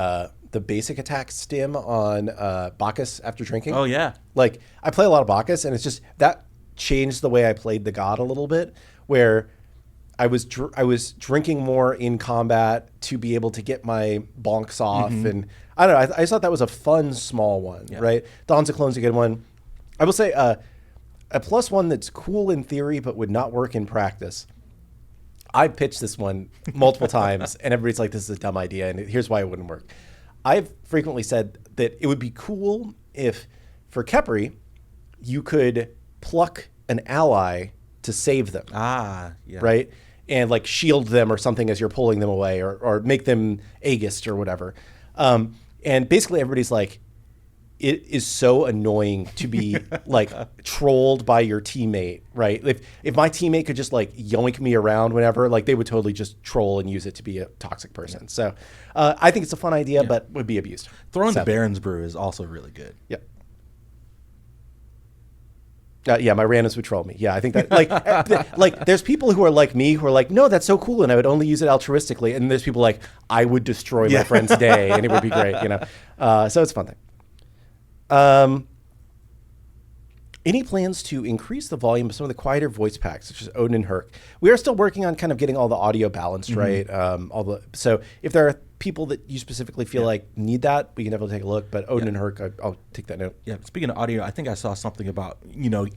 basic attack stim on Bacchus after drinking. Oh, yeah. Like, I play a lot of Bacchus, and it's just that changed the way I played the god a little bit, where I was drinking more in combat to be able to get my bonks off, and I don't know. I just thought that was a fun small one, right? Dawn's a Clone's a good one. I will say a +1 that's cool in theory but would not work in practice. I pitched this one multiple times, and everybody's like, "This is a dumb idea," and here's why it wouldn't work. I've frequently said that it would be cool if, for Khepri, you could pluck an ally to save them. Right? And like shield them or something as you're pulling them away, or make them Aegis or whatever. And basically everybody's like, it is so annoying to be like trolled by your teammate, right? If my teammate could just like yoink me around whenever, like they would totally just troll and use it to be a toxic person. So I think it's a fun idea, but would be abused. Throwing the Baron's Brew is also really good. Yep. My randoms would troll me. Yeah, I think that like there's people who are like me who are like, no, that's so cool, and I would only use it altruistically. And there's people like, I would destroy my friend's day, and it would be great, So it's a fun thing. Any plans to increase the volume of some of the quieter voice packs, such as Odin and Herc? We are still working on kind of getting all the audio balanced, right? So if there are people that you specifically feel like need that, we can definitely take a look. But Odin and Herc, I'll take that note. Yeah. Speaking of audio, I think I saw something about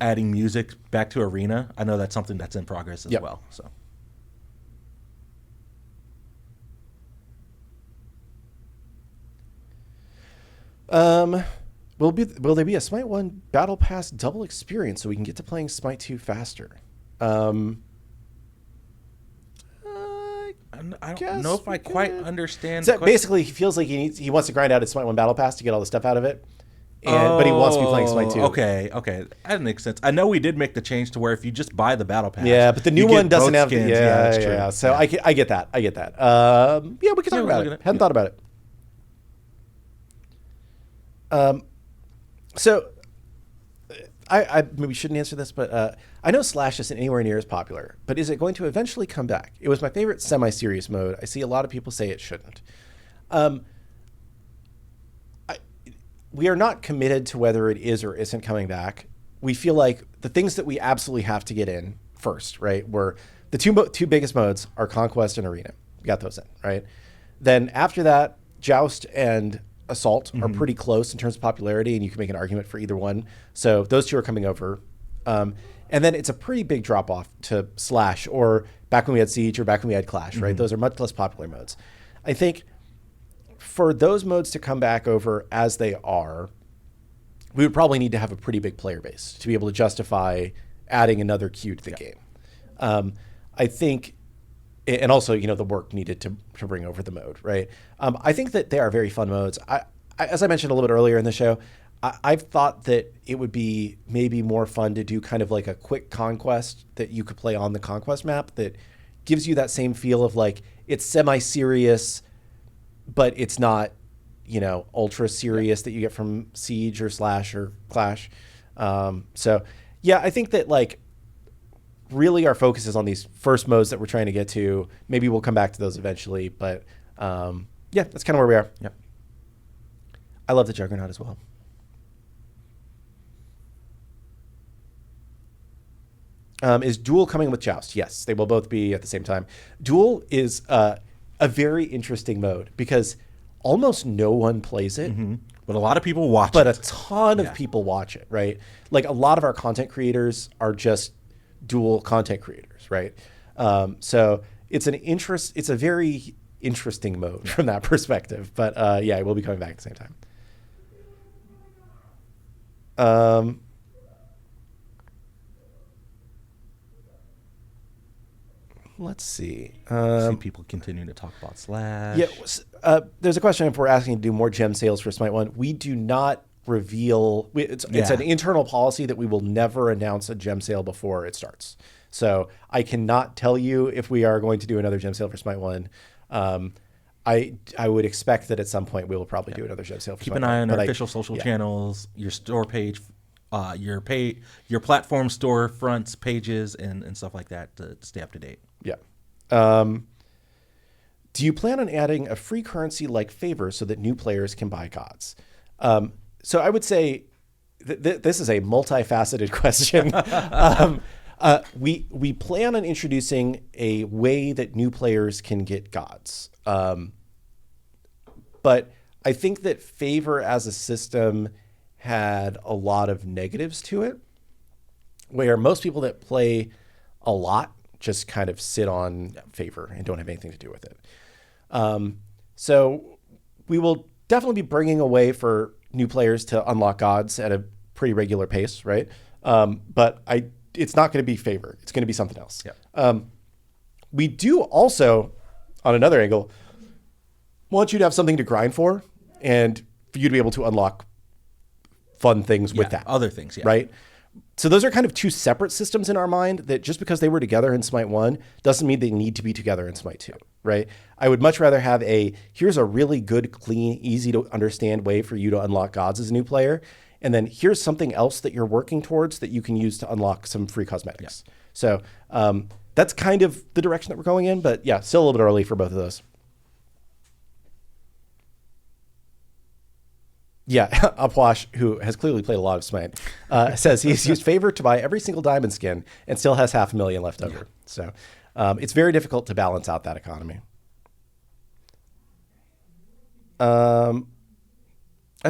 adding music back to Arena. I know that's something that's in progress as well. So. Will there be a Smite 1 Battle Pass double experience so we can get to playing Smite 2 faster? I don't know if I quite understand. So basically, he feels like he wants to grind out his Smite 1 Battle Pass to get all the stuff out of it. But he wants to be playing Smite 2. Okay. That makes sense. I know we did make the change to where if you just buy the Battle Pass. Yeah, but the new one doesn't have skins. That's true. So I get that. We can talk about it. Hadn't thought about it. So I maybe shouldn't answer this, but I know Slash isn't anywhere near as popular, but is it going to eventually come back? It was my favorite semi-serious mode. I see a lot of people say it shouldn't. We are not committed to whether it is or isn't coming back. We feel like the things that we absolutely have to get in first, right, were the two biggest modes are Conquest and Arena. We got those in, right? Then after that, Joust and Assault are pretty close in terms of popularity, and you can make an argument for either one. So those two are coming over. And then it's a pretty big drop-off to Slash, or back when we had Siege, or back when we had Clash, right? Those are much less popular modes. I think for those modes to come back over as they are, we would probably need to have a pretty big player base to be able to justify adding another queue to the game. I think, and also, the work needed to bring over the mode, right? I think that they are very fun modes. As I mentioned a little bit earlier in the show, I've thought that it would be maybe more fun to do kind of like a quick conquest that you could play on the conquest map that gives you that same feel of like it's semi-serious, but it's not, ultra serious that you get from Siege or Slash or Clash. So yeah, I think that like really our focus is on these first modes that we're trying to get to. Maybe we'll come back to those eventually, but yeah, that's kind of where we are. Yep. I love the Juggernaut as well. Is Duel coming with Joust? Yes, they will both be at the same time. Duel is a very interesting mode because almost no one plays it. Mm-hmm. But a lot of people watch it. But a ton of people watch it, right? Like a lot of our content creators are just Duel content creators, right? So it's a very interesting mode from that perspective. But yeah, it will be coming back at the same time. Let's see. I see people continuing to talk about Slash. Yeah, there's a question if we're asking to do more gem sales for Smite 1. We do not reveal. It's an internal policy that we will never announce a gem sale before it starts. So I cannot tell you if we are going to do another gem sale for Smite 1. I would expect that at some point we will probably do another gem sale for Keep Smite an eye 1, on our official social channels, your store page, your platform store fronts, pages, and stuff like that to stay up to date. Yeah. Do you plan on adding a free currency like Favor so that new players can buy gods? So I would say this is a multifaceted question. We plan on introducing a way that new players can get gods. But I think that Favor as a system had a lot of negatives to it, where most people that play a lot just kind of sit on Favor and don't have anything to do with it. So we will definitely be bringing a way for new players to unlock gods at a pretty regular pace, right? But it's not going to be Favor. It's going to be something else. Yeah. We do also, on another angle, want you to have something to grind for and for you to be able to unlock fun things with that. Other things, right? So those are kind of two separate systems in our mind that just because they were together in Smite 1 doesn't mean they need to be together in Smite 2, right? I would much rather have here's a really good, clean, easy to understand way for you to unlock gods as a new player. And then here's something else that you're working towards that you can use to unlock some free cosmetics. Yeah. So that's kind of the direction that we're going in, but yeah, still a little bit early for both of those. Yeah, Upwash, who has clearly played a lot of Smite, says he's used Favor to buy every single diamond skin and still has 500,000 left over. Yeah. So it's very difficult to balance out that economy. I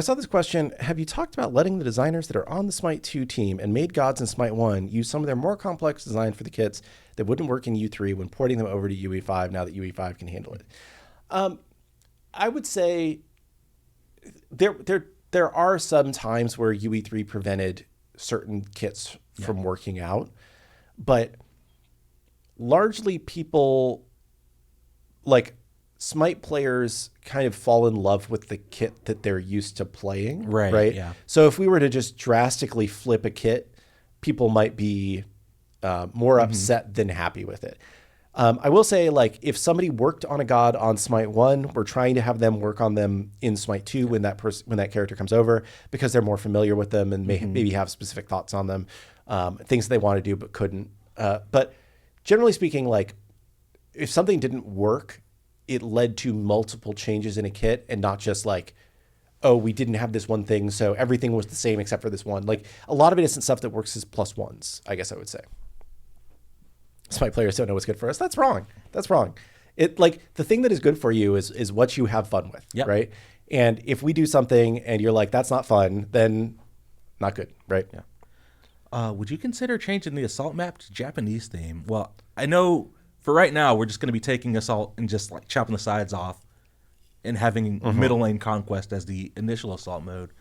saw this question. Have you talked about letting the designers that are on the Smite 2 team and made gods in Smite 1 use some of their more complex design for the kits that wouldn't work in U3 when porting them over to UE5 now that UE5 can handle it? I would say there are some times where UE3 prevented certain kits from working out, but largely people, like Smite players, kind of fall in love with the kit that they're used to playing, right? Yeah. So if we were to just drastically flip a kit, people might be more upset than happy with it. I will say, like, if somebody worked on a god on Smite 1, we're trying to have them work on them in Smite 2 when that character comes over, because they're more familiar with them and maybe have specific thoughts on them, things they want to do but couldn't. But generally speaking, like, if something didn't work, it led to multiple changes in a kit and not just like, oh, we didn't have this one thing, so everything was the same except for this one. Like, a lot of it isn't stuff that works as +1s, I guess I would say. Smite players don't know what's good for us. That's wrong. That's wrong. It, like, the thing that is good for you is what you have fun with, right? And if we do something and you're like, that's not fun, then not good, right? Yeah. Would you consider changing the Assault map to Japanese theme? Well, I know for right now we're just going to be taking Assault and just like chopping the sides off and having middle lane Conquest as the initial Assault mode.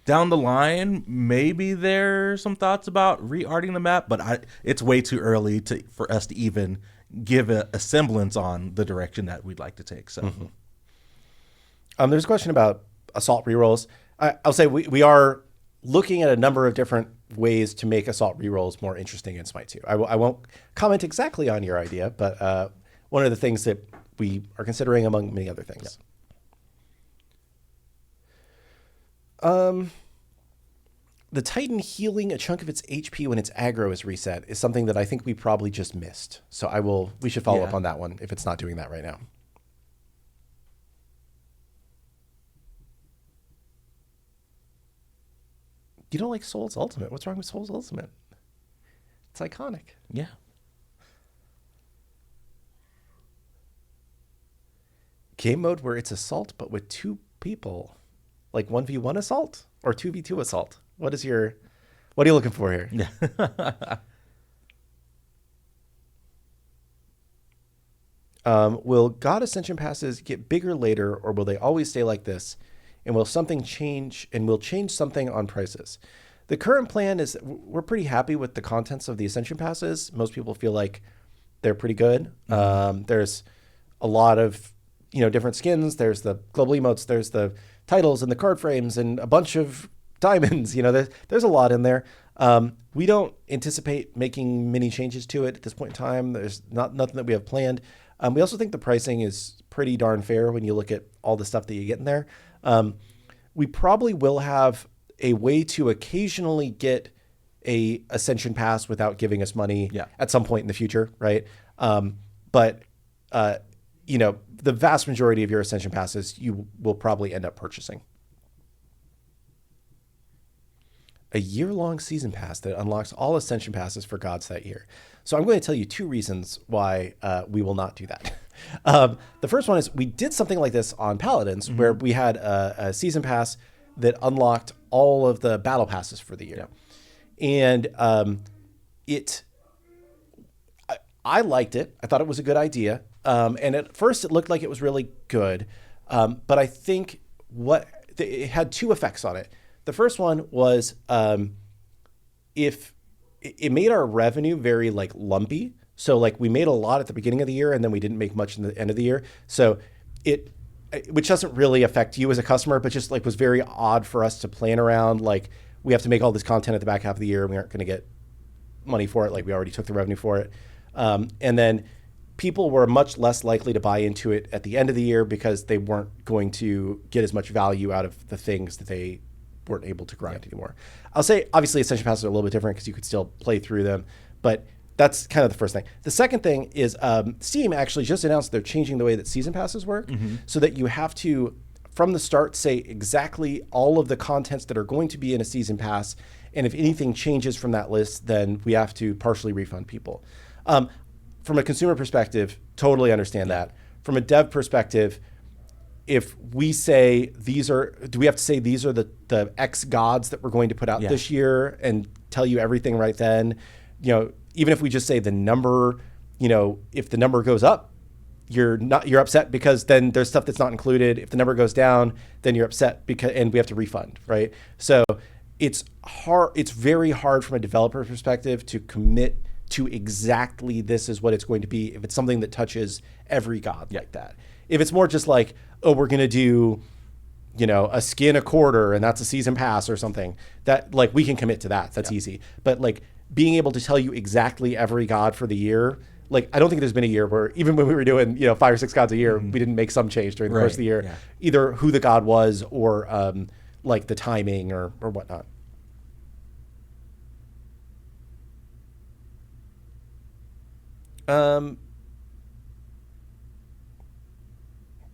Down the line, maybe there's some thoughts about re-arting the map, but it's way too early for us to even give a semblance on the direction that we'd like to take. So, there's a question about Assault rerolls. I'll say we are looking at a number of different ways to make assault rerolls more interesting in Smite 2. I won't comment exactly on your idea, but one of the things that we are considering among many other things. Yep. The Titan healing a chunk of its HP when its aggro is reset is something that I think we probably just missed. So we should follow up on that one if it's not doing that right now. You don't like Soul's Ultimate? What's wrong with Soul's Ultimate? It's iconic. Yeah. Game mode where it's assault, but with 2 people. Like 1v1 assault or 2v2 assault? What are you looking for here? Yeah. Will God Ascension Passes get bigger later, or will they always stay like this? And will something change, and will change something on prices? The current plan is we're pretty happy with the contents of the Ascension Passes. Most people feel like they're pretty good. There's a lot of different skins. There's the global emotes. There's the titles and the card frames and a bunch of diamonds. There's a lot in there. We don't anticipate making many changes to it at this point in time. There's nothing that we have planned. We also think the pricing is pretty darn fair when you look at all the stuff that you get in there. We probably will have a way to occasionally get a Ascension Pass without giving us money at some point in the future, right? But the vast majority of your Ascension Passes you will probably end up purchasing. A year-long season pass that unlocks all Ascension Passes for gods that year. So I'm going to tell you 2 reasons why we will not do that. The first one is we did something like this on Paladins, where we had a season pass that unlocked all of the battle passes for the year. And I liked it. I thought it was a good idea. And at first it looked like it was really good. But I think it had 2 effects on it. The first one was if it made our revenue very lumpy. So we made a lot at the beginning of the year and then we didn't make much in the end of the year. So which doesn't really affect you as a customer, but just was very odd for us to plan around. We have to make all this content at the back half of the year and we aren't going to get money for it. We already took the revenue for it. And then people were much less likely to buy into it at the end of the year because they weren't going to get as much value out of the things that they weren't able to grind anymore. I'll say, obviously, Ascension Passes are a little bit different because you could still play through them, but that's kind of the first thing. The second thing is Steam actually just announced they're changing the way that season passes work so that you have to, from the start, say exactly all of the contents that are going to be in a season pass, and if anything changes from that list, then we have to partially refund people. From a consumer perspective, totally understand that. From a dev perspective, if we say do we have to say these are the X gods that we're going to put out this year and tell you everything right then? Even if we just say the number, if the number goes up, you're upset because then there's stuff that's not included. If the number goes down, then you're upset and we have to refund, right? So it's very hard from a developer perspective to commit to exactly this is what it's going to be if it's something that touches every god like that. If it's more just we're going to do, a skin a quarter and that's a season pass or something, that we can commit to that. That's easy. But being able to tell you exactly every god for the year, I don't think there's been a year where even when we were doing, 5 or 6 gods a year, we didn't make some change during the course of the year, either who the god was or the timing or whatnot.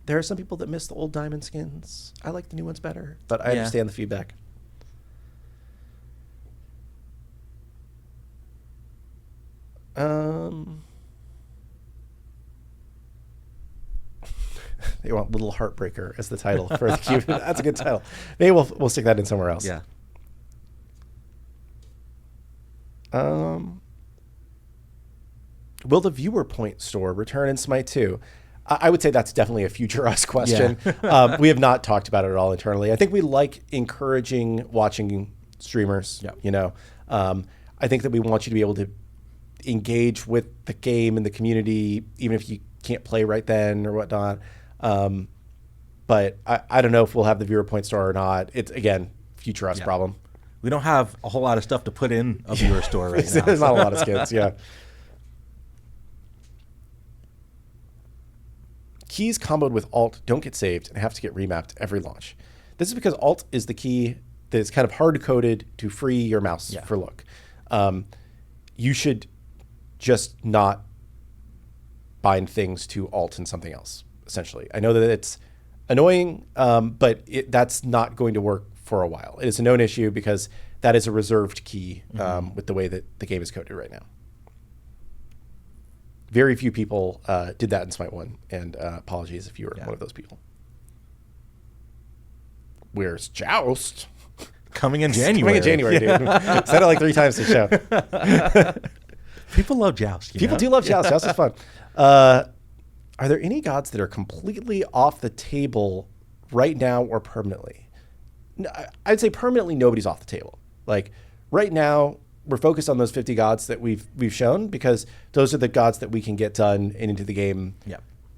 There are some people that miss the old diamond skins. I like the new ones better, but I understand the feedback. They want Little Heartbreaker as the title for the cube. That's a good title. Maybe we'll stick that in somewhere else. Yeah. Will the viewer point store return in Smite 2? I would say that's definitely a future us question. Yeah. We have not talked about it at all internally. I think we like encouraging watching streamers. Yeah. I think that we want you to be able to engage with the game and the community, even if you can't play right then or whatnot. But I don't know if we'll have the viewer point store or not. It's, again, future us problem. We don't have a whole lot of stuff to put in a viewer store right now. There's not a lot of skins, yeah. Keys comboed with Alt don't get saved and have to get remapped every launch. This is because Alt is the key that is kind of hard-coded to free your mouse for look. You should just not bind things to Alt and something else, essentially. I know that it's annoying, but that's not going to work for a while. It is a known issue because that is a reserved key with the way that the game is coded right now. Very few people did that in Smite 1, and apologies if you were one of those people. Where's Joust? Coming in January. Coming in January, dude. Said it like 3 times this show. People love Joust. People do love Joust. Joust is fun. Are there any gods that are completely off the table right now or permanently? I'd say permanently nobody's off the table. Like right now, we're focused on those 50 gods that we've shown because those are the gods that we can get done and into the game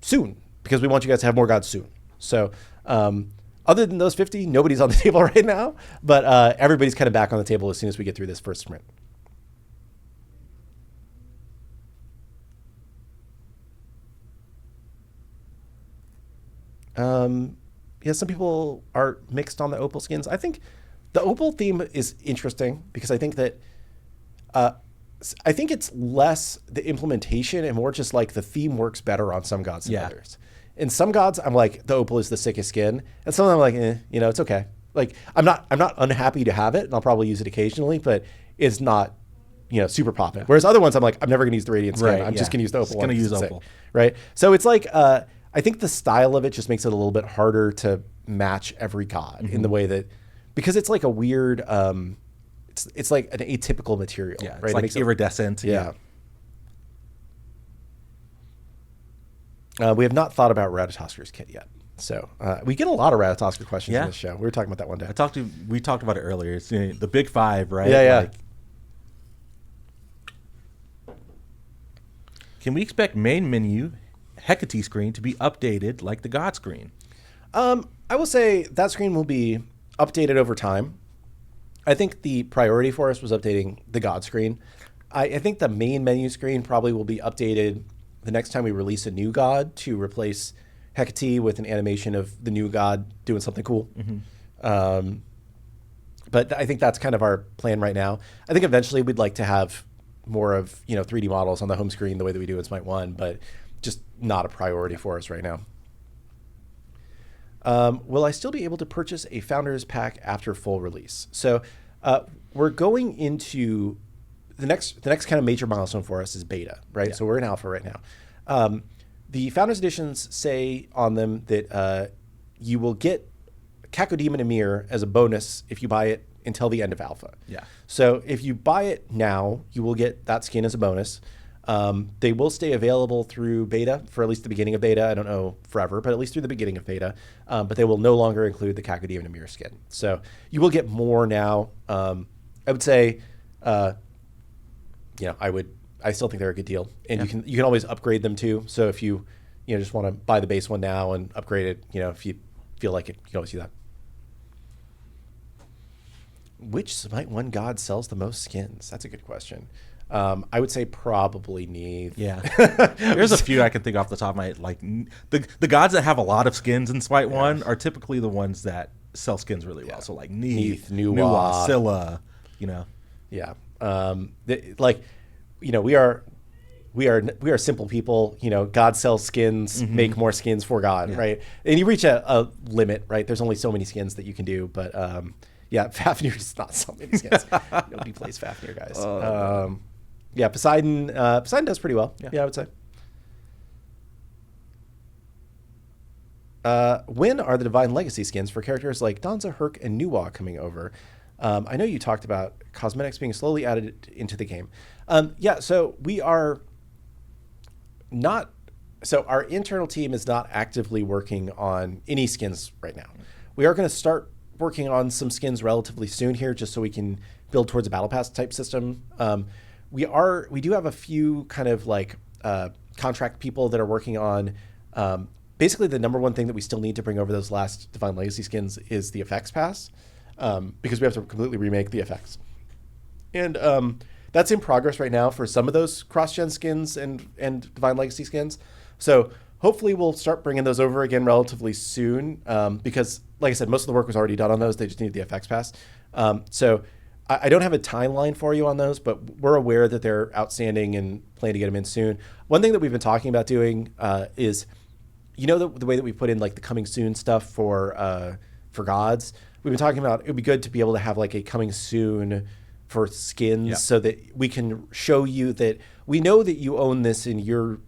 soon because we want you guys to have more gods soon. So other than those 50, nobody's on the table right now, but everybody's kind of back on the table as soon as we get through this first sprint. Yeah, some people are mixed on the Opal skins. I think the Opal theme is interesting because I think that I think it's less the implementation and more just like the theme works better on some gods than others. In some gods, I'm like, the Opal is the sickest skin. And some of them I'm like, it's okay. Like I'm not unhappy to have it, and I'll probably use it occasionally, but it's not, super popping. Whereas other ones I'm like, I'm never gonna use the Radiant skin. I'm just gonna use the Opal. Gonna use Opal. Right. So it's like I think the style of it just makes it a little bit harder to match every god in the way that, because it's like a weird, it's like an atypical material. Yeah, right? It's like iridescent. Yeah. We have not thought about Ratatosker's kit yet. So we get a lot of Ratatosker questions in this show. We were talking about that one day. We talked about it earlier. It's the big 5, right? Yeah. Can we expect main menu Hecate screen to be updated like the God screen? I will say that screen will be updated over time. I think the priority for us was updating the God screen. I think the main menu screen probably will be updated the next time we release a new god to replace Hecate with an animation of the new god doing something cool. But I think that's kind of our plan right now. I think eventually we'd like to have more of 3D models on the home screen the way that we do in Smite 1, but just not a priority for us right now. Will I still be able to purchase a Founders Pack after full release? So we're going into the next kind of major milestone for us is beta, right? Yeah. So we're in alpha right now. The Founders Editions say on them that you will get Cacodemon Emir as a bonus if you buy it until the end of alpha. Yeah. So if you buy it now, you will get that skin as a bonus. They will stay available through beta for at least the beginning of beta. I don't know forever, but at least through the beginning of beta. But they will no longer include the Cacodemon Emir skin. So you will get more now. I would say, I still think they're a good deal, and you can always upgrade them too. So if you just want to buy the base one now and upgrade it, if you feel like it, you can always do that. Which Smite 1 god sells the most skins? That's a good question. I would say probably Neve. Yeah. There's a few I can think off the top of my head. Like the gods that have a lot of skins in Smite 1 are typically the ones that sell skins really well. So like Neve, Nuwa, Scylla, Yeah. We are simple people. God sells skins, make more skins for God, right? And you reach a limit, right? There's only so many skins that you can do, but Fafnir does not sell many skins. Nobody plays Fafnir, guys. Poseidon does pretty well. Yeah, I would say. When are the Divine Legacy skins for characters like Danza, Herc, and Nuwa coming over? I know you talked about cosmetics being slowly added into the game. So we are not. So our internal team is not actively working on any skins right now. We are going to start working on some skins relatively soon here, just so we can build towards a battle pass type system. We do have a few kind of like contract people that are working on. Basically, the number one thing that we still need to bring over those last Divine Legacy skins is the effects pass. because we have to completely remake the effects. And that's in progress right now for some of those cross-gen skins and Divine Legacy skins. So hopefully we'll start bringing those over again relatively soon, because, like I said, most of the work was already done on those. They just needed the effects pass. So I don't have a timeline for you on those, but we're aware that they're outstanding and plan to get them in soon. One thing that we've been talking about doing is, the way that we put in like the coming soon stuff for gods. We've been talking about it would be good to be able to have like a coming soon for skins, so that we can show you that we know that you own this and you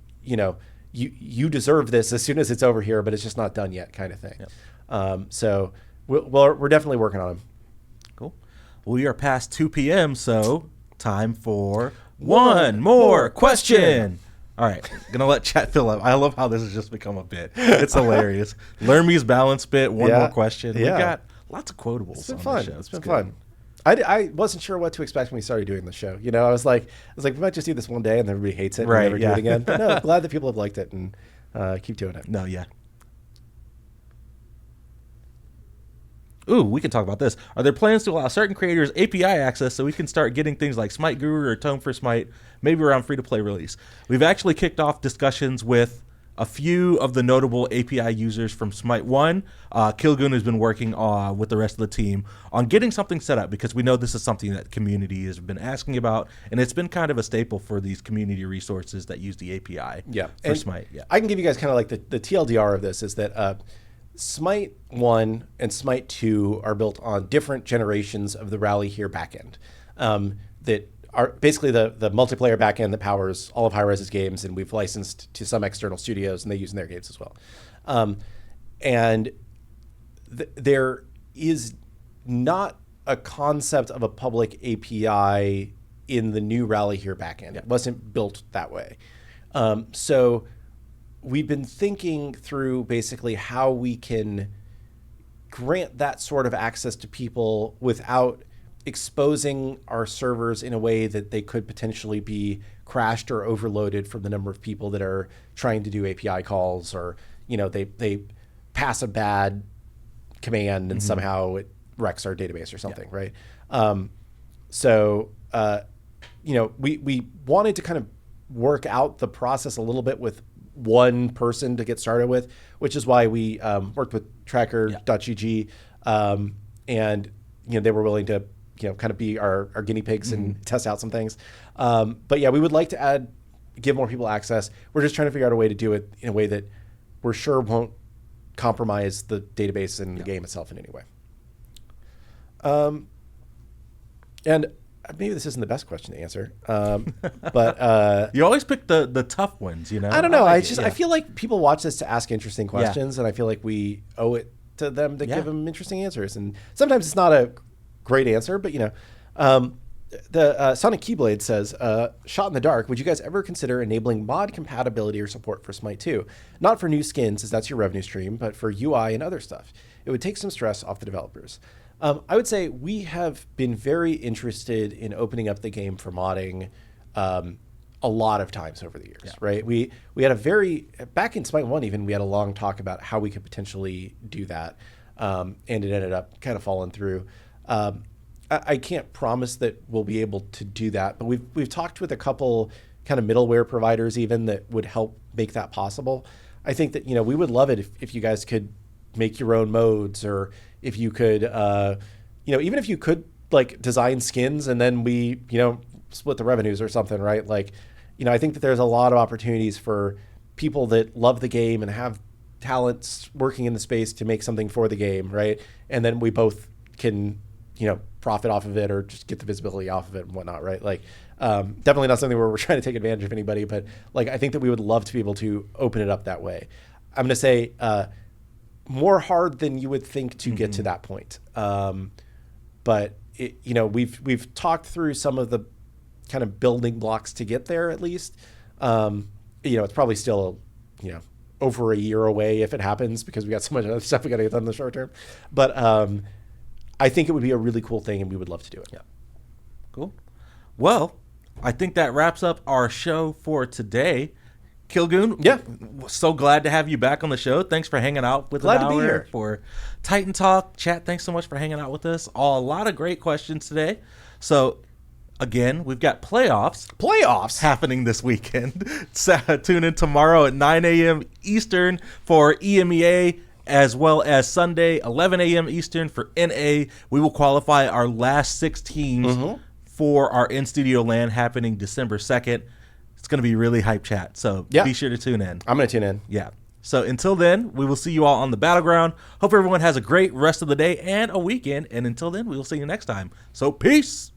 deserve this as soon as it's over here, but it's just not done yet, kind of thing. So we're definitely working on them. Cool. We are past 2 p.m., so time for one more question. All right, gonna let chat fill up. I love how this has just become a bit. It's hilarious. Lermy's balance bit. One more question. We've got lots of quotables. It's been fun. It's been fun. I wasn't sure what to expect when we started doing the show. I was like, we might just do this one day and everybody hates it and never do it again. But no, I'm glad that people have liked it and keep doing it. No, yeah. Ooh, we can talk about this. Are there plans to allow certain creators API access so we can start getting things like Smite Guru or Tome for Smite, maybe around free-to-play release? We've actually kicked off discussions with a few of the notable API users from Smite 1. Killgoon has been working with the rest of the team on getting something set up, because we know this is something that the community has been asking about, and it's been kind of a staple for these community resources that use the API for Smite. Yeah, I can give you guys kind of like the TLDR of this is that Smite 1 and Smite 2 are built on different generations of the Rally Here backend that are basically the multiplayer backend that powers all of Hi-Rez's games, and we've licensed to some external studios, and they use in their games as well. And there is not a concept of a public API in the new Rally Here backend. It wasn't built that way. So we've been thinking through basically how we can grant that sort of access to people without exposing our servers in a way that they could potentially be crashed or overloaded from the number of people that are trying to do API calls, or they pass a bad command and somehow it wrecks our database or something, right? So we wanted to kind of work out the process a little bit with one person to get started with, which is why we worked with tracker.gg, and they were willing to kind of be our guinea pigs and test out some things. But yeah, we would like to give more people access. We're just trying to figure out a way to do it in a way that we're sure won't compromise the database and the game itself in any way. And maybe this isn't the best question to answer, but you always pick the tough ones, I don't know. I feel like people watch this to ask interesting questions, and I feel like we owe it to them to give them interesting answers. And sometimes it's not a great answer, but the Sonic Keyblade says, "Shot in the dark. Would you guys ever consider enabling mod compatibility or support for Smite 2? Not for new skins, as that's your revenue stream, but for UI and other stuff. It would take some stress off the developers." I would say we have been very interested in opening up the game for modding a lot of times over the years, right? We had back in Smite 1 even, we had a long talk about how we could potentially do that, and it ended up kind of falling through. I can't promise that we'll be able to do that, but we've talked with a couple kind of middleware providers even that would help make that possible. I think that we would love it if you guys could make your own modes, or if you could even if you could like design skins and then we split the revenues or something, right? Like I think that there's a lot of opportunities for people that love the game and have talents working in the space to make something for the game, right? And then we both can profit off of it, or just get the visibility off of it and whatnot, right? Like definitely not something where we're trying to take advantage of anybody, but like I think that we would love to be able to open it up that way. I'm going to say more hard than you would think to get to that point. But we've talked through some of the kind of building blocks to get there, at least. It's probably still, over a year away if it happens, because we got so much other stuff we got to get done in the short term. But I think it would be a really cool thing, and we would love to do it. Yeah. Cool. Well, I think that wraps up our show for today. Killgoon, Yeah. So glad to have you back on the show. Thanks for hanging out with Glad an to be hour here. for Titan Talk. Chat, thanks so much for hanging out with us. A lot of great questions today. So, again, we've got playoffs happening this weekend. Tune in tomorrow at 9 a.m. Eastern for EMEA, as well as Sunday, 11 a.m. Eastern for NA. We will qualify our last 6 teams for our in-studio LAN happening December 2nd. It's going to be really hype chat, so be sure to tune in. I'm going to tune in. Yeah. So until then, we will see you all on the battleground. Hope everyone has a great rest of the day and a weekend. And until then, we will see you next time. So peace.